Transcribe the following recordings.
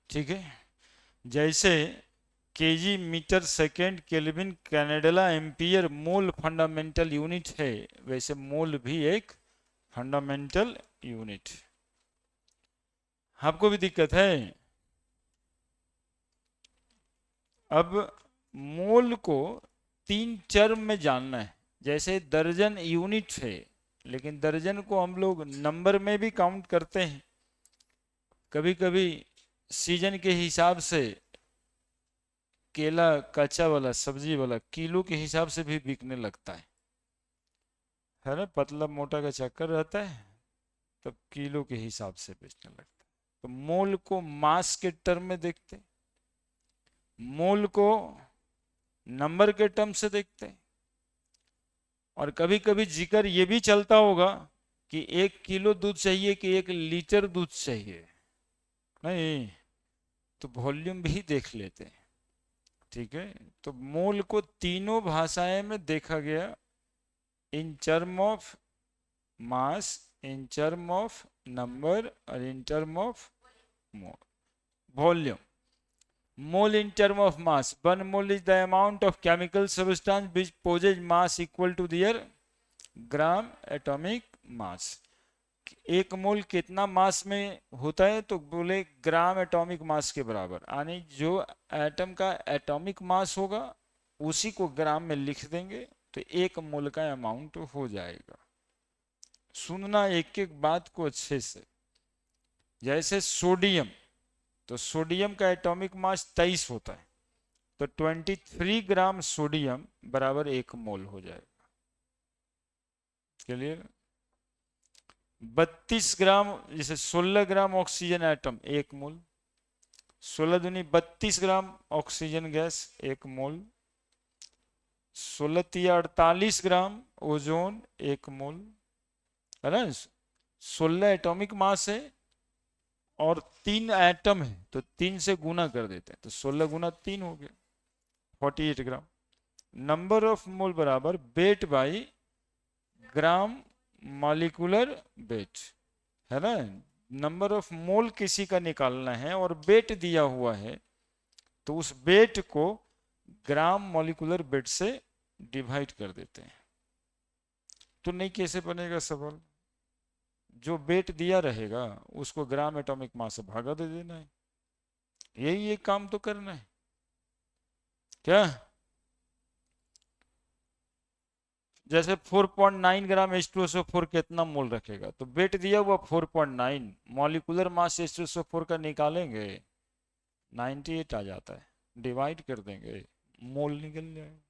ठीक है। जैसे KG metre second kelvin candela ampere mole fundamental unit है, वैसे मोल भी एक फंडामेंटल यूनिट। आपको भी दिक्कत है। अब मोल को तीन टर्म में जानना है। जैसे दर्जन यूनिट है, लेकिन दर्जन को हम लोग नंबर में भी काउंट करते हैं। कभी कभी सीजन के हिसाब से केला कच्चा वाला सब्जी वाला किलो के हिसाब से भी बिकने लगता है ना। पतला मोटा का चक्कर रहता है, तब किलो के हिसाब से बेचने लगता है। तो मोल को मास के टर्म में देखते हैं, मोल को नंबर के टर्म से देखते हैं। और कभी कभी जिक्र ये भी चलता होगा कि 1 किलो दूध चाहिए कि 1 लीटर दूध चाहिए। नहीं, तो वॉल्यूम भी देख लेते हैं। ठीक है। तो मोल को तीनों भाषाएं में देखा गया, in term of mass, in term of number और in term of volume. Mole in term of mass, 1 mole is the amount of chemical substance which possess mass equal to their gram atomic mass. 1 मोल कितना मास में होता है, तो बोले gram atomic mass के बराबर। यानी जो एटम का एटॉमिक मास होगा उसी को ग्राम में लिख देंगे, तो 1 मोल का अमाउंट हो जाएगा। सुनना एक एक बात को अच्छे से। जैसे सोडियम, तो सोडियम का एटॉमिक मास 23 होता है, तो 23 ग्राम सोडियम बराबर 1 मोल हो जाएगा। क्लियर। 32 ग्राम, जैसे 16 ग्राम ऑक्सीजन एटम 1 मोल, 16 दूनी 32 ग्राम ऑक्सीजन गैस 1 मोल, 16 तिया 48 ग्राम ओजोन 1 मोल, है ना। 16 एटॉमिक मास है और 3 एटम है, तो 3 से गुना कर देते हैं, तो 16 गुना 3 हो गया 48 ग्राम। नंबर ऑफ मोल बराबर weight by gram molecular weight, है ना। नंबर ऑफ मोल किसी का निकालना है और वेट दिया हुआ है, तो उस वेट को ग्राम मॉलिक्यूलर वेट से डिवाइड कर देते हैं। तो नहीं कैसे बनेगा सवाल। जो वेट दिया रहेगा उसको ग्राम एटॉमिक मास से भागा दे देना है। यही एक काम तो करना है क्या। जैसे 4.9 ग्राम H2SO4 कितना मोल रखेगा, तो वेट दिया हुआ 4.9, मॉलिक्यूलर मास H2SO4 का निकालेंगे 98 आ जाता है, डिवाइड कर देंगे, मोल निकल जाएगा।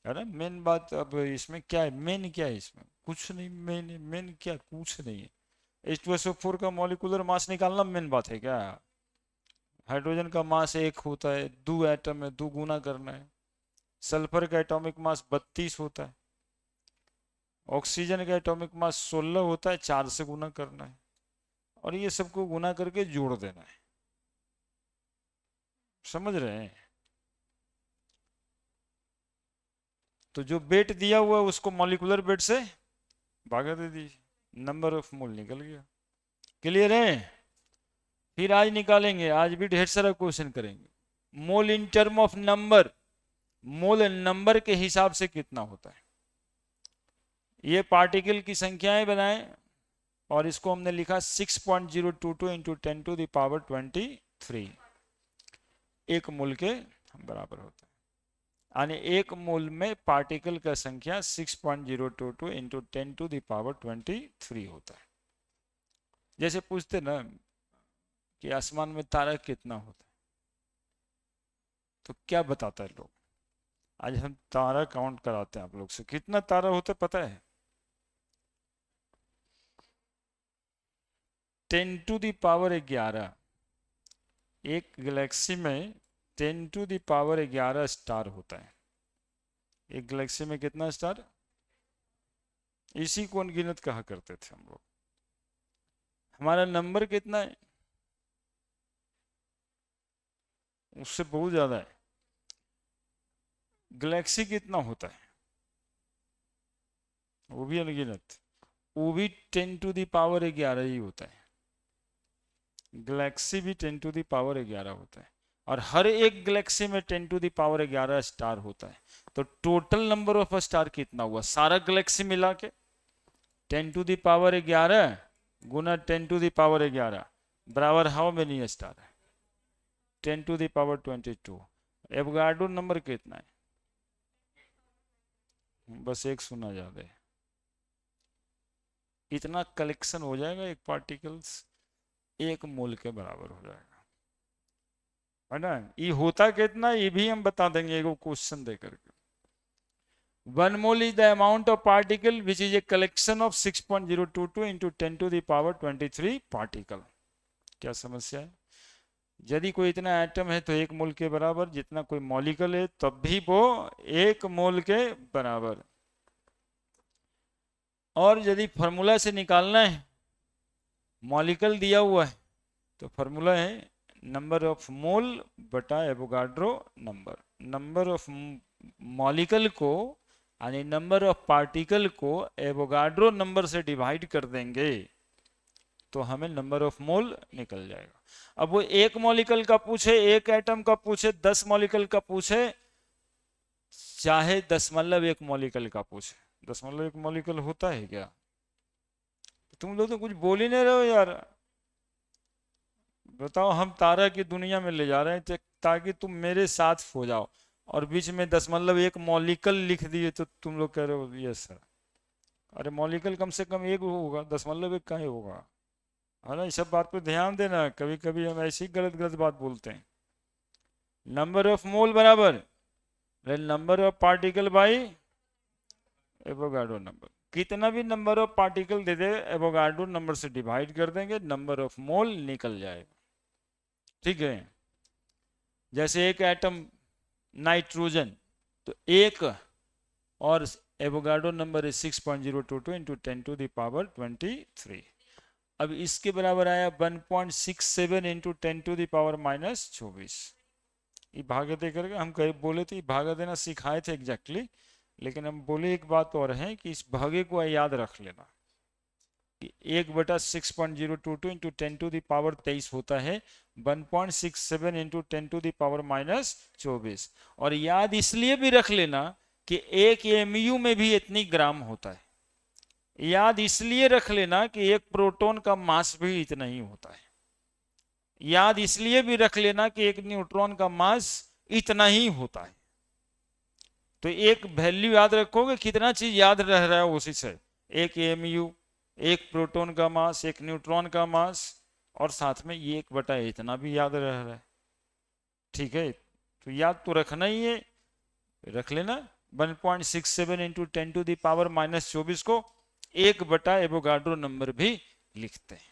है ना। मेन बात अब इसमें क्या है, मेन क्या है इसमें, कुछ नहीं। मेन मेन क्या, कुछ नहीं है। H2SO4 का मॉलिक्यूलर मास निकालना मेन बात है क्या। हाइड्रोजन का मास 1 होता है, 2 एटम है, 2 गुना करना है। सल्फर का एटॉमिक मास 32 होता है, ऑक्सीजन का एटॉमिक मास 16 होता है, 4 से गुना करना है, और ये सबको गुना करके जोड़ देना है। समझ रहे हैं। तो जो वेट दिया हुआ है उसको मॉलिक्यूलर वेट से भागा दे दीजिए, नंबर ऑफ मोल निकल गया। क्लियर है। फिर आज निकालेंगे, आज भी ढेर सारा क्वेश्चन करेंगे। Mole in term of number, mole number के हिसाब से कितना होता है। ये पार्टिकल की संख्याएं बनाएं, और इसको हमने लिखा 6.022 इंटू 10⁻23, 1 मोल के बराबर होता है। यानी 1 मोल में पार्टिकल का संख्या 6.022 इंटू 10⁻23 होता है। जैसे पूछते ना कि आसमान में तारा कितना होता है, तो क्या बताता है लोग। आज हम तारा काउंट कराते हैं आप लोग से, कितना तारा होता है पता है। 10⁻11, एक गैलेक्सी में 10⁻11 स्टार होता है। एक गैलेक्सी में कितना स्टार, इसी को अनगिनत कहा करते थे हम लोग। हमारा नंबर कितना है, उससे बहुत ज्यादा है। गैलेक्सी कितना होता है, वो भी अनगिनत, वो भी 10⁻11 ही होता है। गैलेक्सी भी 10⁻11 होता है, और हर एक गैलेक्सी में 10⁻11 स्टार होता है। तो टोटल नंबर ऑफ स्टार कितना हुआ सारा गैलेक्सी मिला के? 10⁻11 गुना 10⁻11 बराबर हाउ मेनी स्टार है? 10⁻22। एवोगाड्रो नंबर कितना है? बस एक सुना ज्यादा है। इतना कलेक्शन हो जाएगा एक पार्टिकल्स, एक मोल के बराबर हो जाएगा, है ना। ये होता कितना ये भी हम बता देंगे एक क्वेश्चन दे करके। 1 mole is the amount of particle which is a collection of 6.022 into 10⁻23 particle। क्या समस्या है? यदि कोई इतना एटम है तो एक मोल के बराबर, जितना कोई मॉलिक्यूल है तब भी वो एक मोल के बराबर। और यदि फॉर्मूला से निकालना है, मॉलिक्यूल दिया हुआ है तो फॉर्मूला है नंबर ऑफ मोल बटा Avogadro number. Number of molecule को यानी नंबर ऑफ पार्टिकल को एवोगाड्रो नंबर से डिवाइड कर देंगे तो हमें नंबर ऑफ मोल निकल जाएगा। अब वो एक मॉलिक्यूल का पूछे, एक एटम का पूछे, 10 मॉलिक्यूल का पूछे, चाहे 10⁻1 मॉलिक्यूल का पूछे। 10⁻1 मॉलिक्यूल होता है क्या? तुम लोग तो कुछ बोल ही नहीं रहे हो यार। बताओ, हम तारा की दुनिया में ले जा रहे हैं ताकि तुम मेरे साथ हो जाओ, और बीच में 10⁻1 मॉलिक्यूल लिख दिए तो तुम लोग कह रहे हो यस सर। अरे मॉलिक्यूल कम से कम एक होगा, 10⁻1 का ही होगा, है ना। इस सब बात पर ध्यान देना, कभी कभी हम ऐसी गलत गलत बात बोलते हैं। नंबर ऑफ मोल बराबर number of particle by Avogadro number. कितना भी number of particle they they Avogadro number से डिवाइड कर देंगे, नंबर ऑफ मोल निकल जाएगा। ठीक है। जैसे एक एटम नाइट्रोजन, तो एक और एवोगाड्रो नंबर है 6.022 इंटू 10⁻23। अब इसके बराबर आया 1.67 इंटू 10⁻24। ये भागा दे करके हम कहीं बोले थे, भागा देना सिखाए थे एग्जैक्टली, लेकिन हम बोले एक बात और है कि इस भागे को याद रख लेना कि 1/6.022 इंटू 10⁻23 होता है 1.67 इंटू 10⁻24। और याद इसलिए भी रख लेना कि एक एमयू में भी इतनी ग्राम होता है। याद इसलिए रख लेना कि एक प्रोटॉन का मास भी इतना ही होता है। याद इसलिए भी रख लेना कि एक न्यूट्रॉन का मास इतना ही होता है। तो एक वैल्यू याद रखोगे, कितना चीज याद रह रहा है उसी से। एक एमयू, एक प्रोटॉन का मास, एक न्यूट्रॉन का मास, और साथ में ये 1 बटा इतना भी याद रह रहा है। ठीक है, तो याद तो रखना ही है, रख लेना। 1.67 इंटू 10⁻24 को 1 बटा एवोगाड्रो नंबर भी लिखते हैं,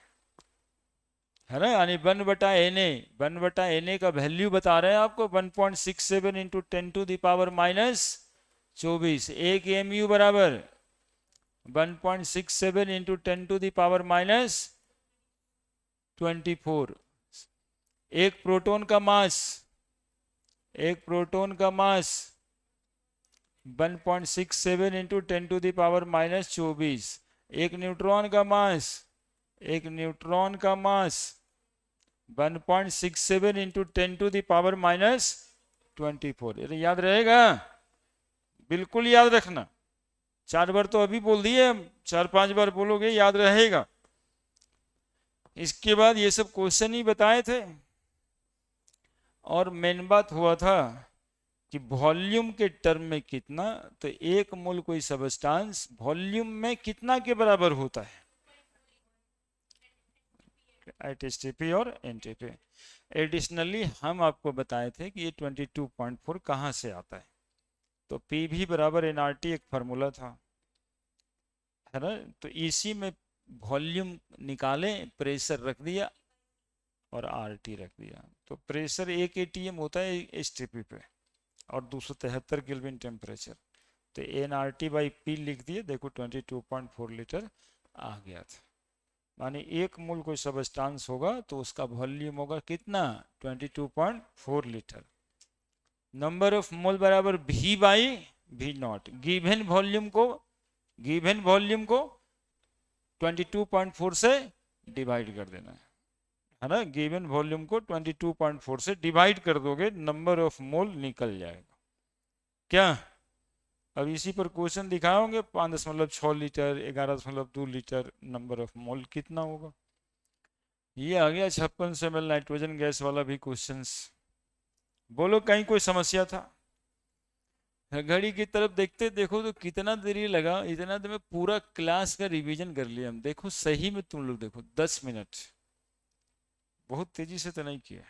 है ना। यानी 1/Na का वैल्यू बता रहे हैं आपको 1.67 इंटू 10⁻24। एक एमयू बराबर 1.67 इंटू 10⁻24। एक प्रोटॉन का मास 1.67 इंटू 10⁻24। एक न्यूट्रॉन का मास 1.67 इंटू 10⁻24। ये याद रहेगा, बिल्कुल याद रखना। 4 बार तो अभी बोल दिए, 4-5 बार बोलोगे याद रहेगा। इसके बाद ये सब क्वेश्चन ही बताए थे। और मेन बात हुआ था कि वॉल्यूम के टर्म में कितना, तो एक मोल कोई सबस्टांस वॉल्यूम में कितना के बराबर होता है, एचटीपी और एनटीपी। एडिशनली हम आपको बताए थे कि ये 22.4 कहाँ से आता है। तो पी भी बराबर एनआरटी एक फार्मूला था, है ना। तो इसी में वॉल्यूम निकाले, प्रेशर रख दिया और आरटी रख दिया। तो प्रेशर 1 atm होता है एचटीपी पे और 273 केल्विन टेम्परेचर। तो एनआरटी बाई पी लिख दिए, देखो 22.4 लीटर आ गया था। माने एक मोल कोई सबस्टांस होगा तो उसका वॉल्यूम होगा कितना, 22.4 लीटर। नंबर ऑफ मोल बराबर V by V not. Given volume को 22.4 से डिवाइड कर देना है, है ना, गिवन वॉल्यूम को 22.4 से डिवाइड कर दोगे, नंबर ऑफ मोल निकल जाएगा क्या। अब इसी पर क्वेश्चन दिखाओगे, 5.6 litre, 11.2 litre, number of mole कितना होगा। ये आ गया 56 ml नाइट्रोजन गैस वाला भी क्वेश्चंस। बोलो कहीं कोई समस्या था। घड़ी की तरफ देखते देखो तो कितना देरी लगा, इतना देर में पूरा क्लास का रिवीजन कर लिया हम। देखो सही में तुम लोग देखो 10 मिनट, बहुत तेजी से तो नहीं किया,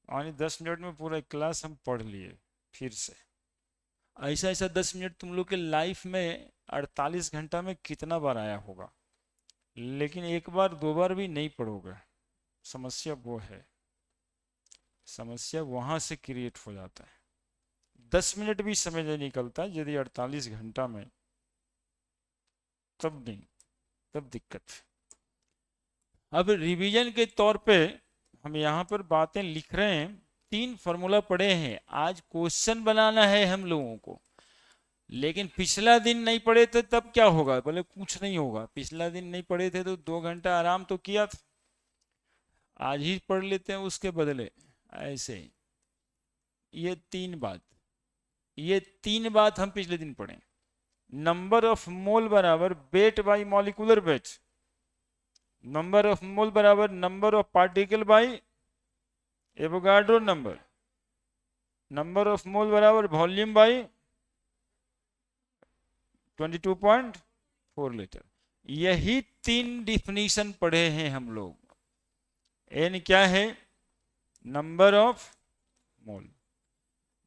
यानी 10 मिनट में पूरा क्लास हम पढ़ लिए फिर से। ऐसा ऐसा 10 मिनट तुम लोग के लाइफ में 48 घंटा में कितना बार आया होगा, लेकिन एक बार दो बार भी नहीं पढ़ोगे। समस्या वो है, समस्या वहां से क्रिएट हो जाता है। 10 मिनट भी समय नहीं निकलता यदि 48 घंटा में, तब नहीं, तब दिक्कत। अब रिवीजन के तौर पे हम यहाँ पर बातें लिख रहे हैं। 3 फॉर्मूला पढ़े हैं, आज क्वेश्चन बनाना है हम लोगों को। लेकिन पिछला दिन नहीं पढ़े थे तब क्या होगा, बोले कुछ नहीं होगा। पिछला दिन नहीं पढ़े थे तो 2 घंटा आराम तो किया था, आज ही पढ़ लेते हैं उसके बदले, ऐसे ही। ये तीन बात हम पिछले दिन पढ़े। नंबर ऑफ मोल बराबर weight by molecular weight, number of mole बराबर number of particle by Avogadro number, number of mole बराबर वॉल्यूम बाई 22.4 लीटर। यही 3 डिफिनीशन पढ़े हैं हम लोग। एन क्या है, number of mole,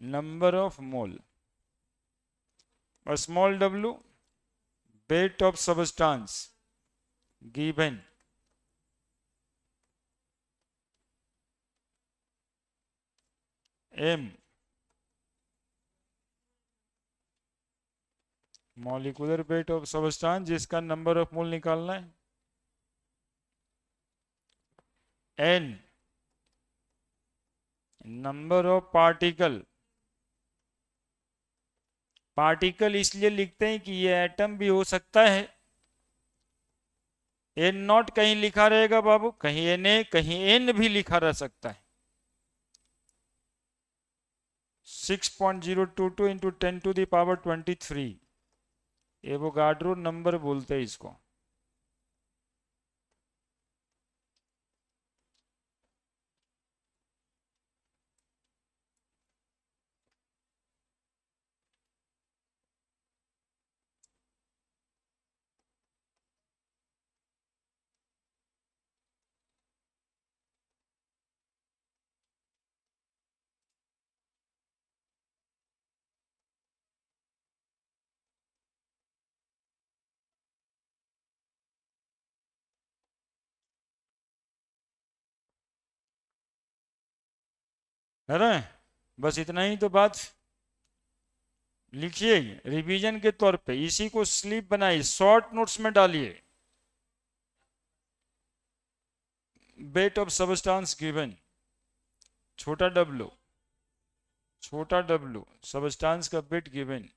number of mole, और small w weight of substance given, m molecular weight of substance जिसका नंबर ऑफ मोल निकालना है, n number of particle. Particle इसलिए लिखते हैं कि ये एटम भी हो सकता है। एन नॉट कहीं लिखा रहेगा बाबू, कहीं एन ए कहीं एन भी लिखा रह सकता है। 6.022 इंटू 10⁻23 एवोगाड्रो नंबर बोलते हैं इसको। है ना, बस इतना ही तो बात। लिखिए रिवीजन के तौर पे, इसी को स्लिप बनाइए, शॉर्ट नोट्स में डालिए। वेट ऑफ सबस्टांस गिवन, छोटा w, छोटा w सबस्टांस का वेट गिवन।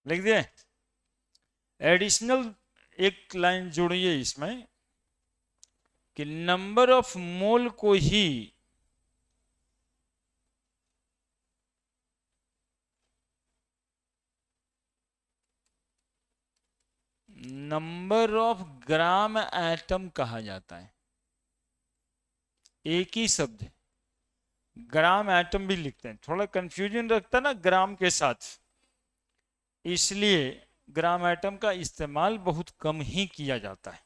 लिख दिए। एडिशनल एक लाइन जोड़िए इसमें कि नंबर ऑफ मोल को ही नंबर ऑफ ग्राम एटम कहा जाता है। एक ही शब्द है, ग्राम एटम भी लिखते हैं, थोड़ा कंफ्यूजन रखता ना ग्राम के साथ, इसलिए ग्राम एटम का इस्तेमाल बहुत कम ही किया जाता है,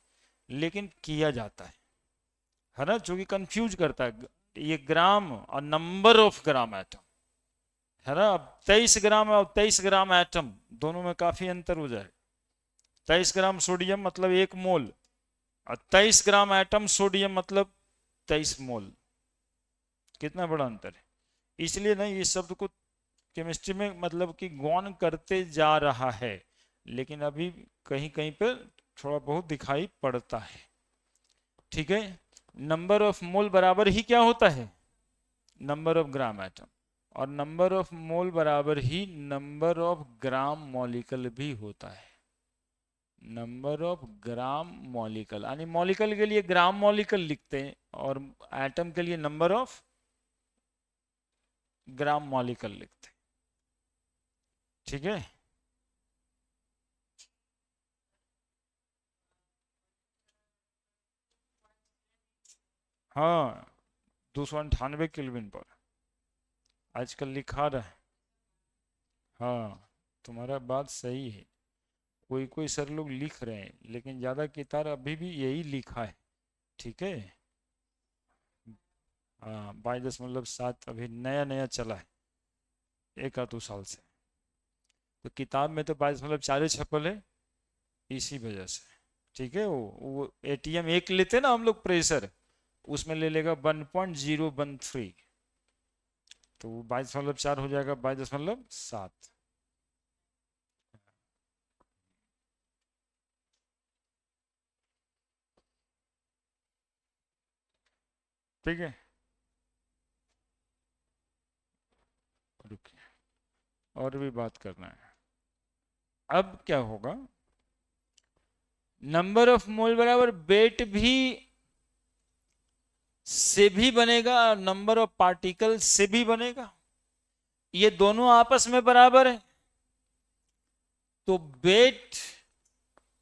लेकिन किया जाता है ना, जो कि कंफ्यूज करता है ये ग्राम और नंबर ऑफ ग्राम एटम, है ना। अब 23 ग्राम और 23 ग्राम एटम दोनों में काफी अंतर हो जाए। 23 ग्राम सोडियम मतलब 1 मोल, और 23 ग्राम एटम सोडियम मतलब 23 मोल, कितना बड़ा अंतर है। इसलिए ना ये शब्द को केमिस्ट्री में मतलब कि गौन करते जा रहा है, लेकिन अभी कहीं कहीं पे थोड़ा बहुत दिखाई पड़ता है। ठीक है, नंबर ऑफ मोल बराबर ही क्या होता है, नंबर ऑफ ग्राम एटम, और नंबर ऑफ मोल बराबर ही नंबर ऑफ ग्राम मॉलिक्यूल भी होता है। नंबर ऑफ ग्राम मॉलिक्यूल, यानी मॉलिक्यूल के लिए ग्राम मॉलिक्यूल लिखते हैं, और एटम के लिए नंबर ऑफ ग्राम मॉलिक्यूल लिखते हैं। ठीक है, हाँ 298 केल्विन पर आजकल लिखा रहा है। हाँ, तुम्हारा बात सही है, कोई कोई सर लोग लिख रहे हैं, लेकिन ज़्यादा किताब अभी भी यही लिखा है। ठीक है, हाँ 22.7 अभी नया नया चला है, 1 आध 2 साल से। तो किताब में तो 22.4 छपल है, इसी वजह से। ठीक है, वो एटीएम एक लेते ना हम लोग प्रेशर, उसमें ले लेगा 1.013, तो वो 22.4 हो जाएगा 22.7। ठीक है, रुकिए, और भी बात करना है। अब क्या होगा, नंबर ऑफ मोल बराबर वेट भी से भी बनेगा और नंबर ऑफ पार्टिकल से भी बनेगा, ये दोनों आपस में बराबर है, तो वेट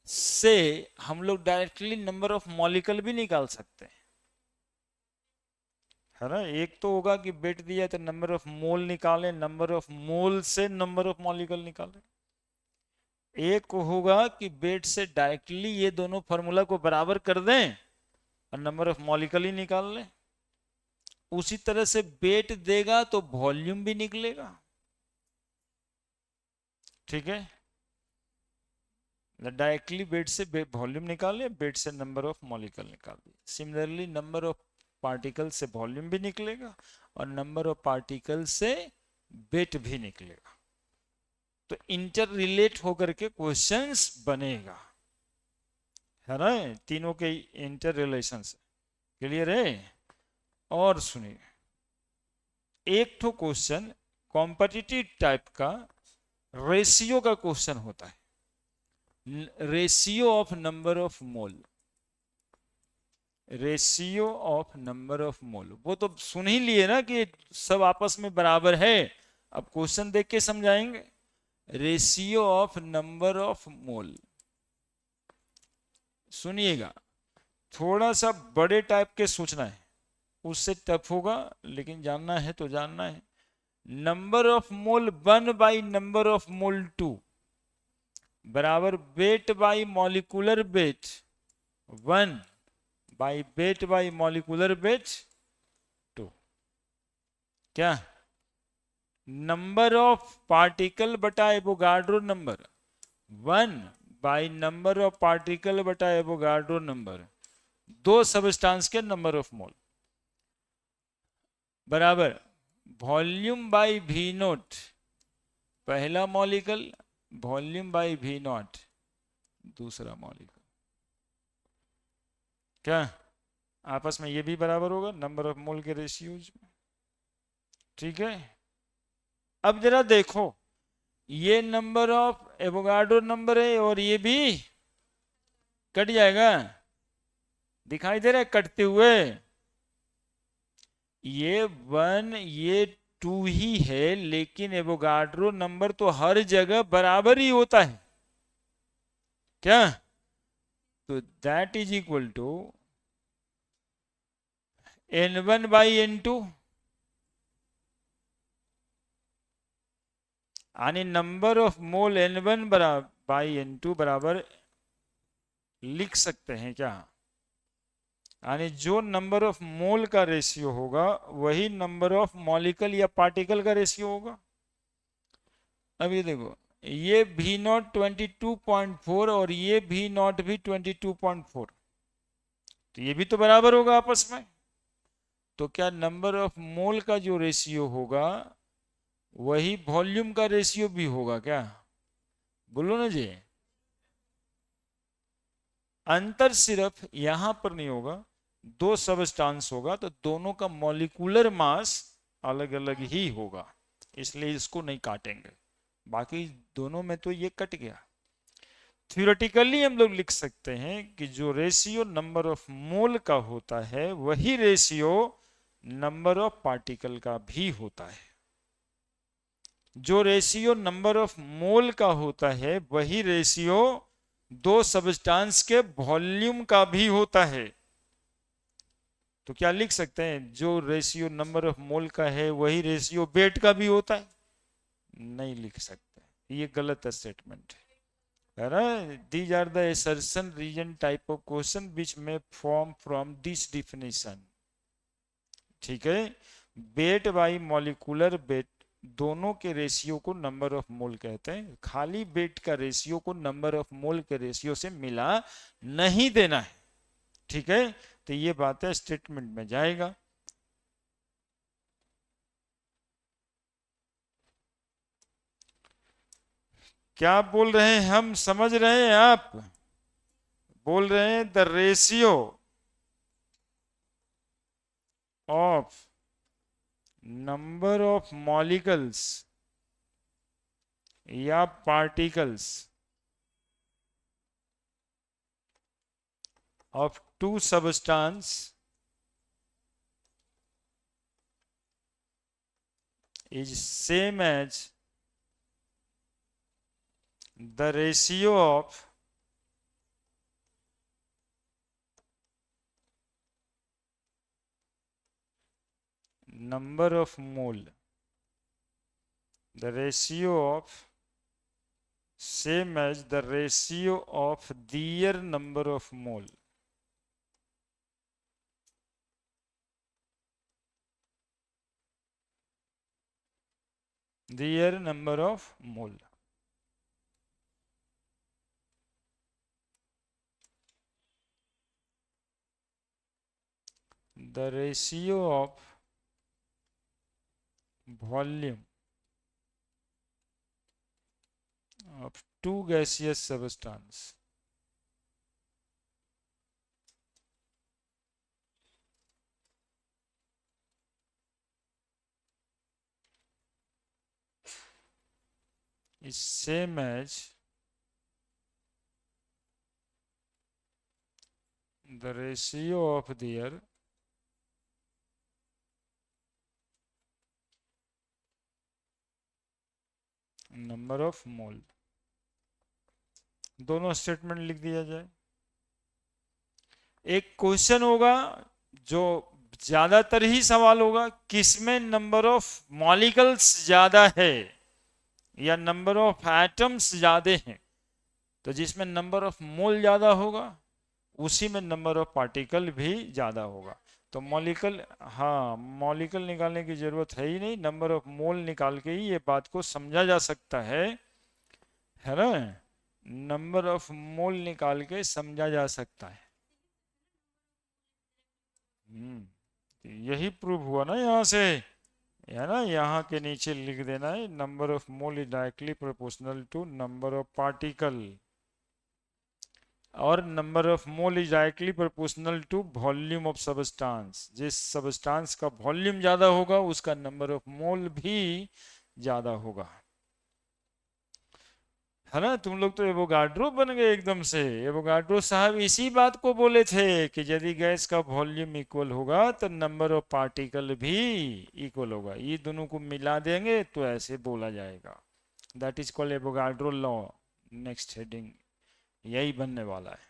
से हम लोग डायरेक्टली नंबर ऑफ मॉलिक्यूल भी निकाल सकते हैं, है ना। एक तो होगा कि वेट दिया है तो नंबर ऑफ मोल निकालें, नंबर ऑफ मोल से नंबर ऑफ मॉलिक्यूल निकालें। एक होगा कि वेट से डायरेक्टली ये दोनों फॉर्मूला को बराबर कर दें और नंबर ऑफ मॉलिक्यूल ही निकाल लें। उसी तरह से वेट देगा तो वॉल्यूम भी निकलेगा। ठीक है, डायरेक्टली वेट से वॉल्यूम निकाले, वेट से नंबर ऑफ मॉलिक्यूल निकाल दिए। सिमिलरली नंबर ऑफ पार्टिकल से वॉल्यूम भी निकलेगा और नंबर ऑफ पार्टिकल से वेट भी निकलेगा, तो इंटर रिलेट होकर के क्वेश्चंस बनेगा, है ना, तीनों के इंटर रिलेशन से। क्लियर है। और सुनिए, एक तो क्वेश्चन कॉम्पिटिटिव टाइप का रेशियो का क्वेश्चन होता है, ratio of number of mole, ratio of number of मोल, वो तो सुन ही लिए ना कि सब आपस में बराबर है। अब क्वेश्चन देख के समझाएंगे। रेशियो ऑफ नंबर ऑफ मोल, सुनिएगा, थोड़ा सा बड़े टाइप के सोचना है, उससे टफ होगा, लेकिन जानना है तो जानना है। Number of mole number of mole 2 बराबर weight by molecular weight weight by molecular weight 2। क्या, नंबर ऑफ पार्टिकल बटा Avogadro number number of particle बटा एवोगाड्रो नंबर, दो सबस्टांस के नंबर ऑफ मोल, बराबर वॉल्यूम बाई वी नोट पहला molecule, volume by V naught दूसरा molecule. क्या, आपस में ये भी बराबर होगा नंबर ऑफ मोल के रेशियोज में। ठीक है, अब जरा देखो, ये नंबर ऑफ एवोगाड्रो नंबर है और ये भी कट जाएगा, दिखाई दे रहा है कटते हुए। ये 1 ये 2 ही है, लेकिन एवोगाड्रो नंबर तो हर जगह बराबर ही होता है। क्या, तो that is equal to N1/N2 यानी number of mole N1 by N2 बराबर लिख सकते हैं क्या? यानी जो नंबर ऑफ मोल का रेशियो होगा वही नंबर ऑफ मॉलिक्यूल या पार्टिकल का रेशियो होगा। अब ये देखो, ये V0 22.4 और ये V0 भी 22.4, तो ये भी तो बराबर होगा आपस में। तो क्या नंबर ऑफ मोल का जो रेशियो होगा वही वॉल्यूम का रेशियो भी होगा क्या? बोलो ना जी। अंतर सिर्फ यहां पर नहीं होगा, दो सबस्टांस होगा तो दोनों का मॉलिक्यूलर मास अलग अलग ही होगा, इसलिए इसको नहीं काटेंगे। बाकी दोनों में तो ये कट गया। थ्योरेटिकली हम लोग लिख सकते हैं कि जो रेशियो नंबर ऑफ मोल का होता है वही रेशियो नंबर ऑफ पार्टिकल का भी होता है। जो रेशियो नंबर ऑफ मोल का होता है वही रेशियो दो सबस्टांस के वॉल्यूम का भी होता है। तो क्या लिख सकते हैं, जो रेशियो नंबर ऑफ मोल का है वही रेशियो वेट का भी होता है? नहीं लिख सकते, ये गलत स्टेटमेंट है ना। These are the assertion reason type of question which में फॉर्म फ्रॉम दिस डिफिनेशन। ठीक है, वेट बाई मॉलिक्यूलर वेट दोनों के रेशियो को नंबर ऑफ मोल कहते हैं। खाली वेट का रेशियो को नंबर ऑफ मोल के रेशियो से मिला नहीं देना है। ठीक है, तो ये बात है स्टेटमेंट में जाएगा। क्या बोल रहे हैं हम, समझ रहे हैं आप? बोल रहे हैं the ratio of number of molecules या particles of two substance is same as the ratio of number of mole, the ratio of same as the ratio of their number of mole। their number of mole। the ratio of volume of two gaseous substance is same as the ratio of their number of मोल। दोनों statement लिख दिया जाए। एक question होगा जो ज्यादातर ही सवाल होगा, किसमें नंबर ऑफ मॉलिकल्स ज्यादा है या नंबर ऑफ एटम्स ज्यादा हैं। तो जिसमें नंबर ऑफ मोल ज्यादा होगा उसी में नंबर ऑफ पार्टिकल भी ज्यादा होगा। तो मॉलिकल, हाँ मॉलिकल निकालने की जरूरत है ही नहीं, नंबर ऑफ मोल निकाल के ही ये बात को समझा जा सकता है ना। नंबर ऑफ मोल निकाल के समझा जा सकता है। यही प्रूव हुआ ना यहाँ से, है ना। यहाँ के नीचे लिख देना है number of mole is directly proportional to number of particle, और number of mole is directly proportional to volume of substance. जिस सबस्टांस का वॉल्यूम ज्यादा होगा उसका नंबर ऑफ मोल भी ज्यादा होगा, है ना। तुम लोग तो एवोगाड्रो बन गए एकदम से। एवोगाड्रो साहब इसी बात को बोले थे कि यदि गैस का वॉल्यूम इक्वल होगा तो नंबर ऑफ पार्टिकल भी इक्वल होगा। ये दोनों को मिला देंगे तो ऐसे बोला जाएगा। That is called Avogadro law. Next heading यही बनने वाला है।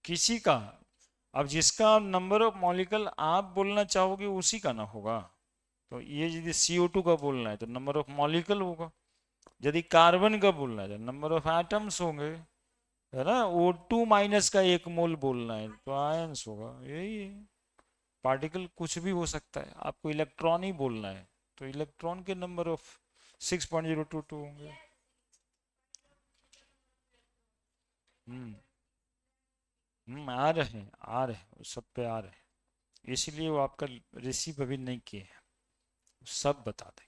किसी का। अब जिसका नंबर ऑफ मॉलिक्यूल आप बोलना चाहोगे उसी का ना होगा। तो ये यदि CO2 का बोलना है तो नंबर ऑफ मॉलिक्यूल होगा, यदि कार्बन का बोलना है तो नंबर ऑफ एटम्स होंगे, है ना। O2 माइनस का 1 मोल बोलना है तो आयंस होगा, यही है। पार्टिकल कुछ भी हो सकता है, आपको इलेक्ट्रॉन ही बोलना है तो इलेक्ट्रॉन के नंबर ऑफ 6.022 होंगे। हम्म आ रहे हैं, आ रहे हैं, सब पे आ रहे हैं, इसलिए वो आपका रिसीव अभी नहीं किए हैं, सब बता दें,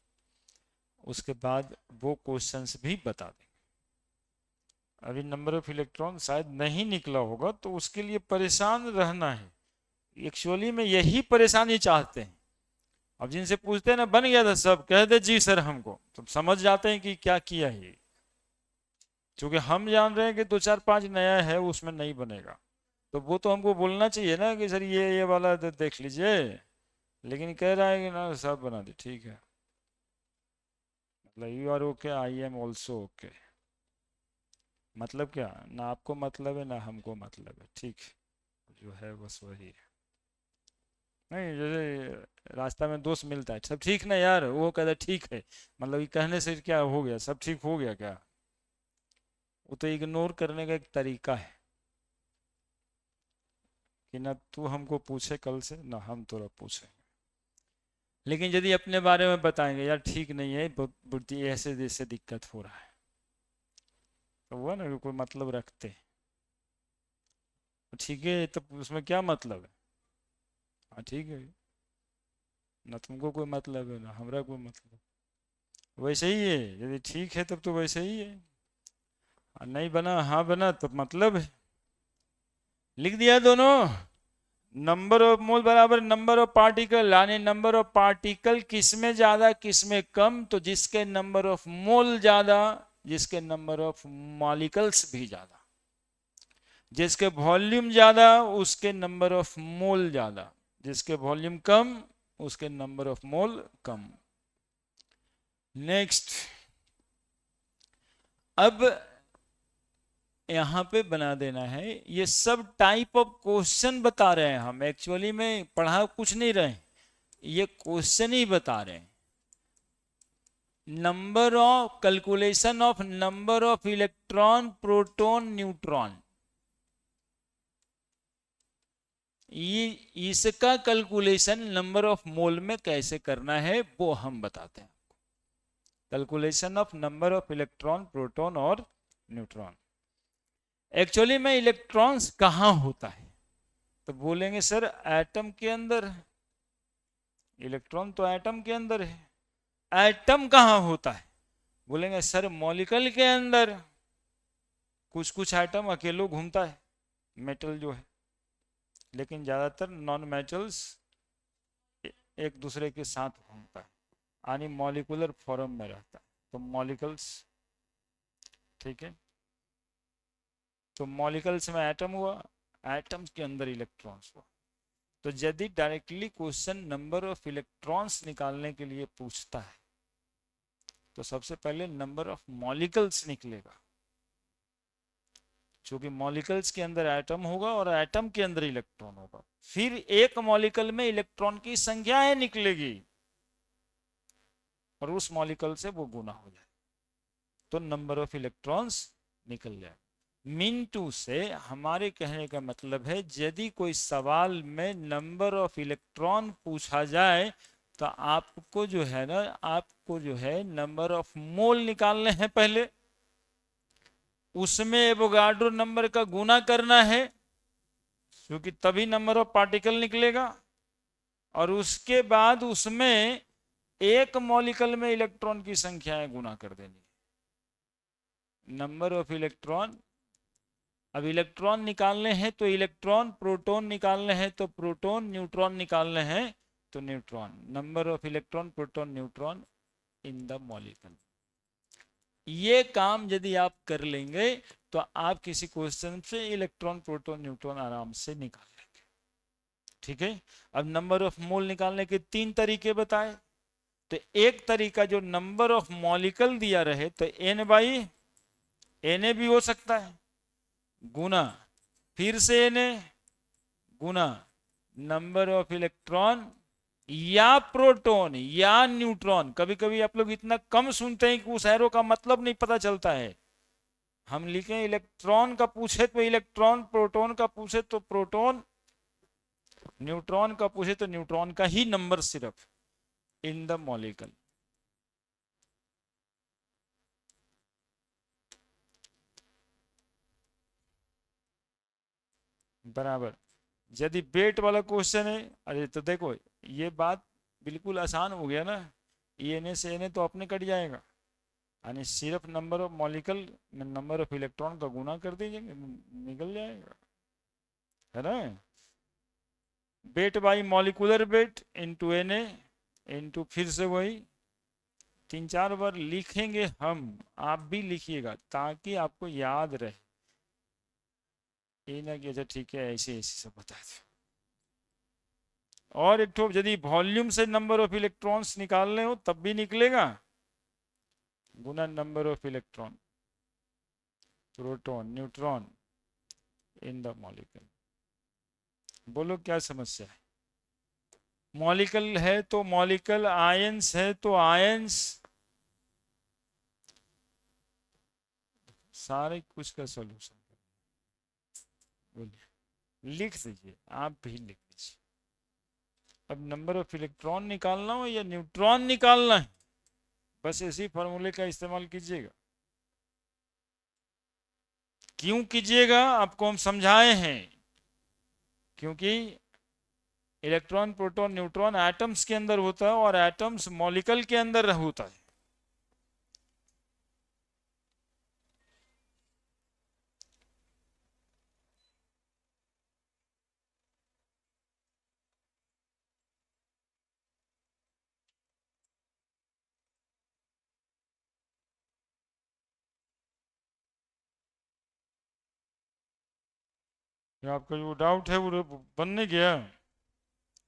उसके बाद वो क्वेश्चंस भी बता दें। अभी नंबर ऑफ इलेक्ट्रॉन शायद नहीं निकला होगा तो उसके लिए परेशान रहना है, एक्चुअली में यही परेशानी चाहते हैं। अब जिनसे पूछते हैं ना बन गया था सब, कह दे जी सर हमको, तो समझ जाते हैं कि क्या किया है। क्योंकि हम जान रहे हैं कि 2 4 5 नया है उसमें नहीं बनेगा, तो वो तो हमको बोलना चाहिए ना कि सर ये वाला देख लीजिए, लेकिन कह रहा है कि ना सब बना दे, ठीक है, मतलब you are okay, I am also okay. मतलब क्या, ना आपको मतलब है ना हमको मतलब है, ठीक, जो है बस वही है। नहीं जैसे रास्ता में दोस्त मिलता है, सब ठीक ना यार, वो कहता है ठीक है, मतलब ये कहने से क्या हो गया, सब ठीक हो गया क्या? वो तो इग्नोर करने का एक तरीका है कि ना तू हमको पूछे कल से ना हम तोरा पूछे। लेकिन यदि अपने बारे में बताएंगे यार ठीक नहीं है, बुद्धि ऐसे जैसे दिक्कत हो रहा है, तो हुआ ना कि कोई मतलब रखते हैं। तो ठीक है, तो उसमें क्या मतलब है? हाँ ठीक है, ना तुमको कोई मतलब है ना हमरा कोई मतलब, वैसे ही है, यदि ठीक है तब तो वैसे ही है, और नहीं बना हाँ बना तो मतलब है। लिख दिया दोनों। नंबर ऑफ मोल बराबर नंबर ऑफ पार्टिकल, यानी नंबर ऑफ पार्टिकल किसमें ज्यादा किसमें कम, तो जिसके नंबर ऑफ मोल ज्यादा, जिसके नंबर ऑफ मॉलिकल्स भी ज्यादा, जिसके वॉल्यूम ज्यादा उसके नंबर ऑफ मोल ज्यादा, जिसके वॉल्यूम कम उसके number of mole come. Next, अब यहां पे बना देना है, ये सब टाइप ऑफ क्वेश्चन बता रहे हैं हम, एक्चुअली में पढ़ा कुछ नहीं रहे, ये क्वेश्चन ही बता रहे हैं। Number of calculation of number of electron proton neutron, ये इसका कैलकुलेशन नंबर ऑफ मोल में कैसे करना है वो हम बताते हैं। Calculation of number of electron proton और न्यूट्रॉन। एक्चुअली में इलेक्ट्रॉन्स कहां होता है, तो बोलेंगे सर एटम के अंदर, इलेक्ट्रॉन तो एटम के अंदर है। एटम कहां होता है, बोलेंगे सर मॉलिक्यूल के अंदर, कुछ कुछ एटम अकेलो घूमता है, मेटल जो है, लेकिन ज्यादातर नॉन मेटल्स एक दूसरे के साथ घूमता है, यानी मॉलिकुलर फॉर्म में रहता है, तो मॉलिकल्स, ठीक है। तो मॉलिकल्स में एटम हुआ, एटम्स के अंदर इलेक्ट्रॉन्स हुआ। तो यदि directly question number of electrons निकालने के लिए पूछता है तो सबसे पहले नंबर ऑफ मॉलिकल्स निकलेगा, क्योंकि मॉलिकल्स के अंदर एटम होगा और एटम के अंदर इलेक्ट्रॉन होगा, फिर एक मॉलिक्यूल में इलेक्ट्रॉन की संख्याएं निकलेगी और उस मॉलिक्यूल से वो गुना हो जाए तो नंबर ऑफ इलेक्ट्रॉन्स निकल जाए। मिनटू से हमारे कहने का मतलब है, यदि कोई सवाल में नंबर ऑफ इलेक्ट्रॉन पूछा जाए तो आपको जो है ना, आपको जो है नंबर ऑफ मोल निकालने हैं पहले, उसमें एवोगाड्रो नंबर का गुना करना है क्योंकि तभी नंबर ऑफ पार्टिकल निकलेगा, और उसके बाद उसमें एक मॉलिक्यूल में इलेक्ट्रॉन की संख्याएं गुना कर देनी। नंबर ऑफ इलेक्ट्रॉन, अब इलेक्ट्रॉन निकालने हैं तो इलेक्ट्रॉन, प्रोटॉन निकालने हैं तो प्रोटॉन, न्यूट्रॉन निकालने हैं तो neutron. Number of electron proton neutron in the molecule, ये काम यदि आप कर लेंगे तो आप किसी क्वेश्चन से इलेक्ट्रॉन प्रोटॉन न्यूट्रॉन आराम से निकाल लेंगे, ठीक है। अब नंबर ऑफ मोल निकालने के 3 तरीके बताए, तो एक तरीका जो नंबर ऑफ मॉलिक्यूल दिया रहे तो n बाई Na भी हो सकता है, गुना फिर से Na Guna number of electron या प्रोटॉन या न्यूट्रॉन। कभी कभी आप लोग इतना कम सुनते हैं कि उस एरो का मतलब नहीं पता चलता है। हम लिखें इलेक्ट्रॉन का पूछे तो इलेक्ट्रॉन, प्रोटॉन का पूछे तो प्रोटॉन, न्यूट्रॉन का पूछे तो न्यूट्रॉन का ही नंबर सिर्फ इन द मॉलिक्यूल। बराबर। यदि वेट वाला क्वेश्चन है, अरे तो देखो ये बात बिल्कुल आसान हो गया ना, Na से Na तो अपने कट जाएगा, यानी सिर्फ नंबर ऑफ मॉलिक्यूल में नंबर ऑफ इलेक्ट्रॉन का गुना कर दीजिए, निकल जाएगा, है ना। Wait by molecular weight into Na into फिर से वही 3-4 बार लिखेंगे हम, आप भी लिखिएगा ताकि आपको याद रहे, ये ना कि अच्छा ठीक है ऐसे ऐसे सब बता दो। और एक तो यदि वॉल्यूम से नंबर ऑफ इलेक्ट्रॉन्स निकालने हो तब भी निकलेगा, गुना number of electron, proton, neutron in the molecule. बोलो क्या समस्या है। मॉलिक्यूल है तो मॉलिक्यूल, आयंस है तो आयंस, सारे कुछ का सॉल्यूशन बोलिए, लिख दीजिए, आप भी लिख दीजिए। अब नंबर ऑफ इलेक्ट्रॉन निकालना हो या न्यूट्रॉन निकालना है, बस इसी फॉर्मूले का इस्तेमाल कीजिएगा। क्यों कीजिएगा आपको हम समझाए हैं, क्योंकि इलेक्ट्रॉन, प्रोटॉन, न्यूट्रॉन एटम्स के अंदर होता है और एटम्स मॉलिक्यूल के अंदर होता है। आपका जो डाउट है वो बनने गया,